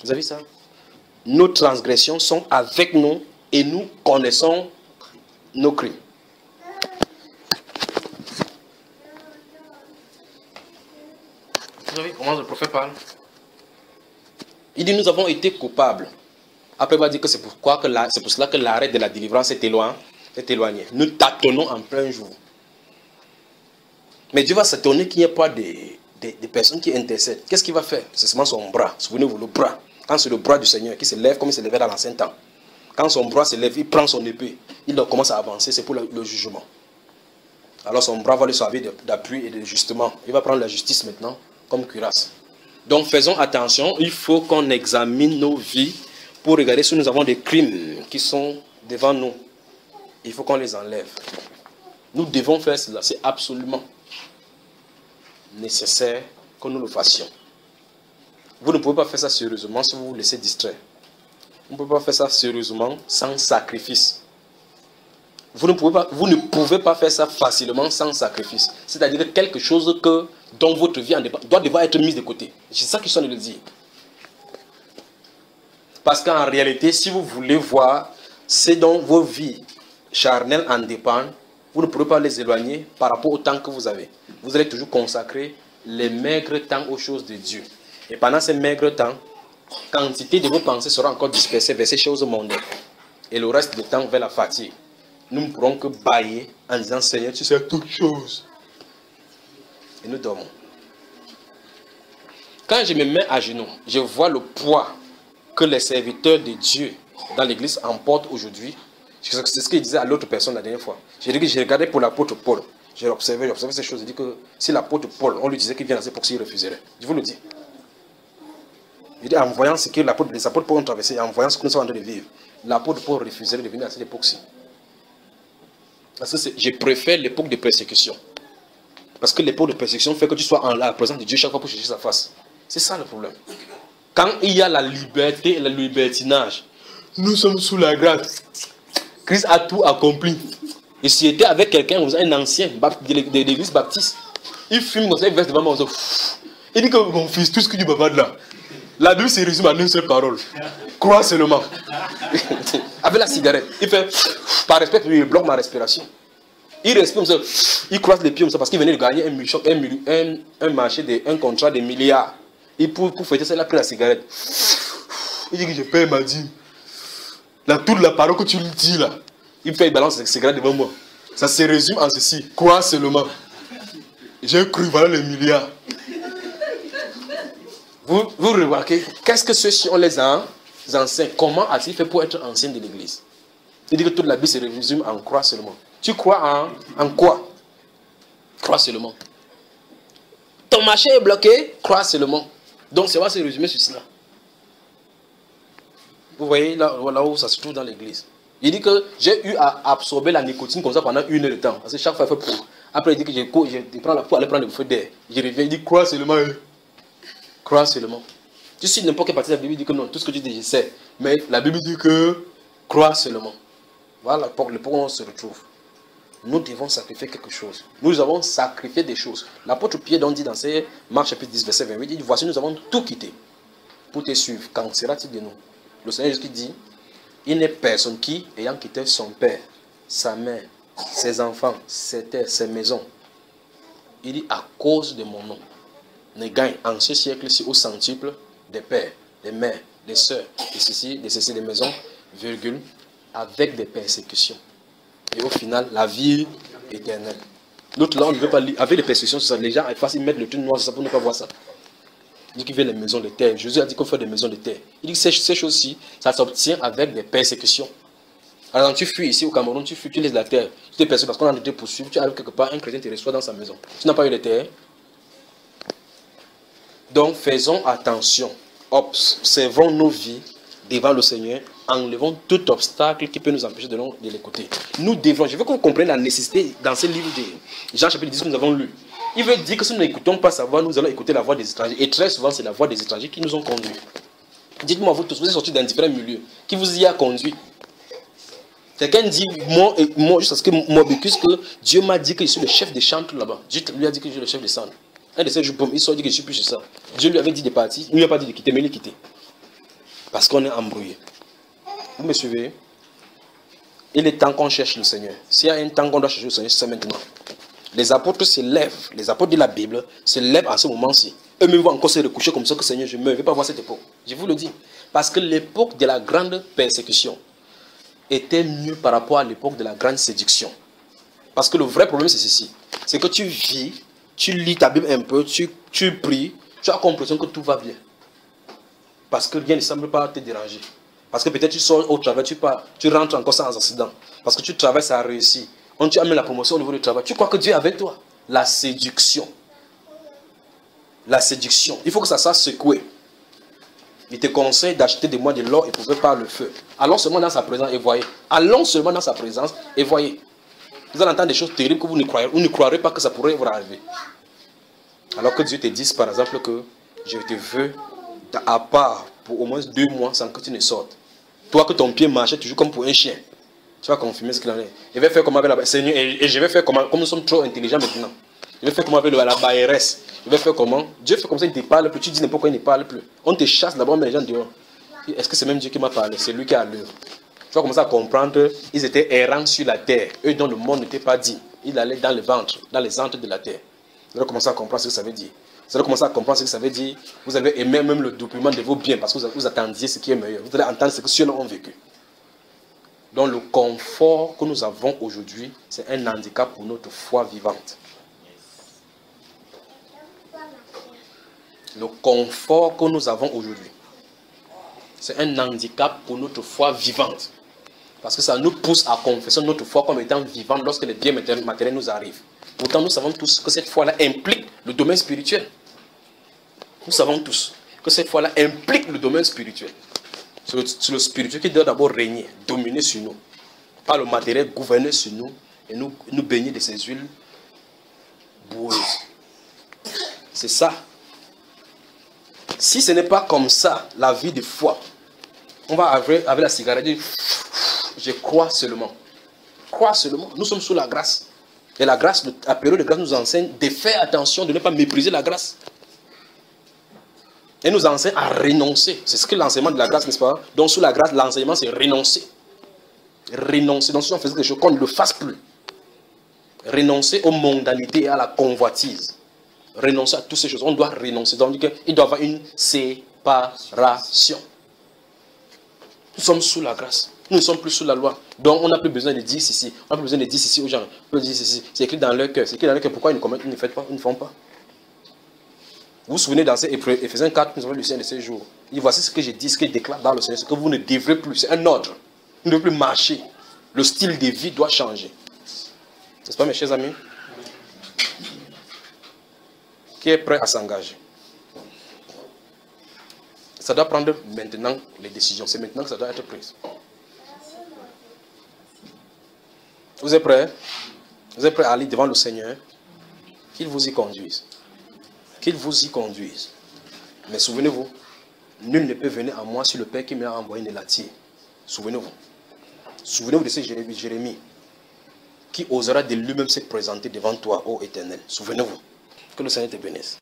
Vous avez vu ça? Nos transgressions sont avec nous et nous connaissons nos crimes. Vous savez comment le prophète parle? Il dit nous avons été coupables. Après, il va dire que c'est pour cela que l'arrêt de la délivrance est éloigné. Nous tâtonnons en plein jour. Mais Dieu va s'étonner qu'il n'y ait pas des personnes qui intercèdent. Qu'est-ce qu'il va faire? C'est seulement son bras. Souvenez-vous, le bras. Quand c'est le bras du Seigneur qui se lève comme il se levait dans l'ancien temps. Quand son bras se lève, il prend son épée. Il commence à avancer. C'est pour le jugement. Alors son bras va lui servir d'appui et de justement. Il va prendre la justice maintenant comme cuirasse. Donc faisons attention. Il faut qu'on examine nos vies pour regarder si nous avons des crimes qui sont devant nous. Il faut qu'on les enlève. Nous devons faire cela. C'est absolument nécessaire que nous le fassions. Vous ne pouvez pas faire ça sérieusement si vous vous laissez distraire. Vous ne pouvez pas faire ça sérieusement sans sacrifice. Vous ne pouvez pas faire ça facilement sans sacrifice. C'est-à-dire quelque chose dont votre vie doit devoir être mise de côté. C'est ça qu'ils sont de le dire. Parce qu'en réalité, si vous voulez voir ce dont vos vies charnelles en dépendent, vous ne pourrez pas les éloigner par rapport au temps que vous avez. Vous allez toujours consacrer les maigres temps aux choses de Dieu. Et pendant ces maigres temps, quantité de vos pensées sera encore dispersée vers ces choses mondaines. Et le reste du temps vers la fatigue. Nous ne pourrons que bâiller en disant Seigneur, tu sais toutes choses. Et nous dormons. Quand je me mets à genoux, je vois le poids que les serviteurs de Dieu dans l'église emportent aujourd'hui. C'est ce qu'il disait à l'autre personne la dernière fois. J'ai regardé pour l'apôtre Paul. J'ai observé ces choses. J'ai dit que si l'apôtre Paul, on lui disait qu'il vient dans cette époque, il refuserait. Je vous le dis. Il dit en voyant ce que les apôtres Paul ont traversé, en voyant ce que nous sommes en train de vivre, l'apôtre Paul refuserait de venir à cette époque-ci. Parce que je préfère l'époque de persécution. Parce que l'époque de persécution fait que tu sois en la présence de Dieu chaque fois pour chercher sa face. C'est ça le problème. Quand il y a la liberté et le libertinage, nous sommes sous la grâce. Christ a tout accompli. Et si j'étais avec quelqu'un, un ancien de l'église baptiste, il fume comme ça, il verse devant moi. Il dit que mon fils, tout ce que tu bavardes là, la Bible se résume en une seule parole. Crois seulement. Avec la cigarette, il fait, par respect, il bloque ma respiration. Il respire comme ça, il croise les pieds comme ça parce qu'il venait de gagner un marché, un contrat de milliards. Et pour fêter ça, il a pris la cigarette. Il dit que je paye ma dîme. Toute la parole que tu lui dis là, il fait, il balance la cigarette devant moi. Ça se résume en ceci, crois seulement. J'ai cru, voilà les milliards. Vous remarquez, qu'est-ce que ceux-ci ont les anciens? Comment a-t-il fait pour être ancien de l'église? Il dit que toute la Bible se résume en croix seulement. Tu crois en quoi? Crois seulement. Ton marché est bloqué? Crois seulement. Donc ça va se résumer sur cela. Vous voyez là où ça se trouve dans l'église. Il dit que j'ai eu à absorber la nicotine comme ça pendant 1 heure de temps. Parce que chaque fois il fait pour. Après il dit que je prends la pour aller prendre le feu d'air. Je reviens, il dit crois seulement. Crois seulement. Tu sais n'importe quelle partie de la Bible dit que non, tout ce que tu dis je sais. Mais la Bible dit que crois seulement. Voilà le point où on se retrouve. Nous devons sacrifier quelque chose. Nous avons sacrifié des choses. L'apôtre Pierre donc dit dans ses Marc chapitre 10 verset 28, il dit voici nous avons tout quitté pour te suivre. Qu'en sera-t-il de nous? Le Seigneur Jésus dit il n'est personne qui, ayant quitté son père, sa mère, ses enfants, ses terres, ses maisons, il dit à cause de mon nom, ne gagne en ce siècle-ci au centuple des pères, des mères, des sœurs, de ceci, des maisons, virgule, avec des persécutions. Et au final, la vie éternelle. L'autre là, on ne veut pas lire. Avec des persécutions, ça, les gens ils mettent le truc noir ça pour ne pas voir ça. Il dit qu'il veut les maisons de terre. Jésus a dit qu'on fait des maisons de terre. Il dit que ces choses-ci, ça s'obtient avec des persécutions. Alors tu fuis ici au Cameroun, tu fuis, tu laisses la terre. Tu t'es perçu parce qu'on a été poursuivre, tu arrives quelque part, un chrétien te reçoit dans sa maison. Tu n'as pas eu de terre. Donc faisons attention. Observons nos vies devant le Seigneur. Enlevons tout obstacle qui peut nous empêcher de l'écouter. Nous devons, je veux qu'on comprenne la nécessité dans ce livre de Jean chapitre 10 que nous avons lu. Il veut dire que si nous n'écoutons pas sa voix, nous allons écouter la voix des étrangers. Et très souvent, c'est la voix des étrangers qui nous ont conduits. Dites-moi, vous tous, vous êtes sortis dans différents milieux. Qui vous y a conduit? Quelqu'un dit, moi, juste parce que que Dieu m'a dit que je suis le chef des chantres là-bas. Dieu lui a dit que je suis le chef des chantres. Un de ces jours, il sort dit que je suis plus chez ça. Dieu lui avait dit de partir. Il ne lui a pas dit de quitter, mais il est quitté. Parce qu'on est embrouillé. Vous me suivez? Il est temps qu'on cherche le Seigneur. S'il y a un temps qu'on doit chercher le Seigneur, c'est maintenant. Les apôtres se lèvent. Les apôtres de la Bible se lèvent à ce moment-ci. Eux-mêmes vont encore se recoucher comme ça que Seigneur, je meurs. Je ne vais pas voir cette époque. Je vous le dis. Parce que l'époque de la grande persécution était mieux par rapport à l'époque de la grande séduction. Parce que le vrai problème, c'est ceci. C'est que tu vis, tu lis ta Bible un peu, tu pries, tu as l'impression que tout va bien. Parce que rien ne semble pas te déranger. Parce que peut-être tu sors au travail, tu rentres encore sans accident. Parce que tu travailles, ça a réussi. On tu amène la promotion au niveau du travail. Tu crois que Dieu est avec toi. La séduction. La séduction. Il faut que ça soit secoué. Il te conseille d'acheter des mois de l'or éprouvé par le feu. Allons seulement dans sa présence et voyez. Allons seulement dans sa présence et voyez. Vous allez entendre des choses terribles que vous ne croirez pas que ça pourrait vous arriver. Alors que Dieu te dise par exemple que je te veux à part pour au moins 2 mois sans que tu ne sortes. Toi que ton pied marchait toujours comme pour un chien. Tu vas confirmer ce qu'il en est. Je vais faire comme avec la Seigneur et je vais faire comme nous sommes trop intelligents maintenant. Je vais faire comme avec la BRS. Je vais faire comment? Dieu fait comme ça, il ne te parle plus. Tu dis n'importe quoi, il ne parle plus. On te chasse d'abord, mais les gens dehors. Est-ce que c'est même Dieu qui m'a parlé? C'est lui qui a l'œuvre. Tu vas commencer à comprendre qu'ils étaient errants sur la terre. Eux dont le monde n'était pas dit. Ils allaient dans le ventre, dans les antres de la terre. Vous allez commencer à comprendre ce que ça veut dire. Vous allez commencer à comprendre ce que ça veut dire. Vous allez aimer même le document de vos biens parce que vous attendiez ce qui est meilleur. Vous allez entendre ce que ceux-là ont vécu. Donc le confort que nous avons aujourd'hui, c'est un handicap pour notre foi vivante. Le confort que nous avons aujourd'hui, c'est un handicap pour notre foi vivante. Parce que ça nous pousse à confesser notre foi comme étant vivante lorsque les biens matériels nous arrivent. Pourtant, nous savons tous que cette foi-là implique le domaine spirituel. Nous savons tous que cette foi-là implique le domaine spirituel. C'est le spirituel qui doit d'abord régner, dominer sur nous. Pas le matériel gouverner sur nous et nous baigner de ces huiles boueuses. C'est ça. Si ce n'est pas comme ça, la vie de foi, on va avec la cigarette dire, je crois seulement. Crois seulement. Nous sommes sous la grâce. Et la grâce, la période de grâce nous enseigne de faire attention, de ne pas mépriser la grâce. Et nous enseigne à renoncer. C'est ce que l'enseignement de la grâce, n'est-ce pas? Donc sous la grâce, l'enseignement c'est renoncer. Renoncer. Donc si on faisait quelque chose, qu'on ne le fasse plus. Renoncer aux mondanités et à la convoitise. Renoncer à toutes ces choses. On doit renoncer. Donc il doit y avoir une séparation. Nous sommes sous la grâce. Nous ne sommes plus sous la loi. Donc on n'a plus besoin de dire ceci. On n'a plus besoin de dire ceci aux gens. On peut dire ceci. C'est écrit dans leur cœur. C'est écrit dans leur cœur. Pourquoi ils ne commettent, ils ne font pas, ils ne font pas. Vous vous souvenez dans ces Éphésiens 4, nous avons lu de ces jours. Et voici ce que j'ai dit, ce que je déclare dans le Seigneur, ce que vous ne devrez plus. C'est un ordre. Vous ne devez plus marcher. Le style de vie doit changer. N'est-ce pas mes chers amis? Qui est prêt à s'engager? Ça doit prendre maintenant les décisions. C'est maintenant que ça doit être pris. Vous êtes prêts? Vous êtes prêts à aller devant le Seigneur? Qu'il vous y conduise. Qu'il vous y conduise. Mais souvenez-vous, nul ne peut venir à moi si le Père qui m'a envoyé ne l'attire. Souvenez-vous. Souvenez-vous de ce Jérémie qui osera de lui-même se présenter devant toi, ô Éternel. Souvenez-vous. Que le Seigneur te bénisse.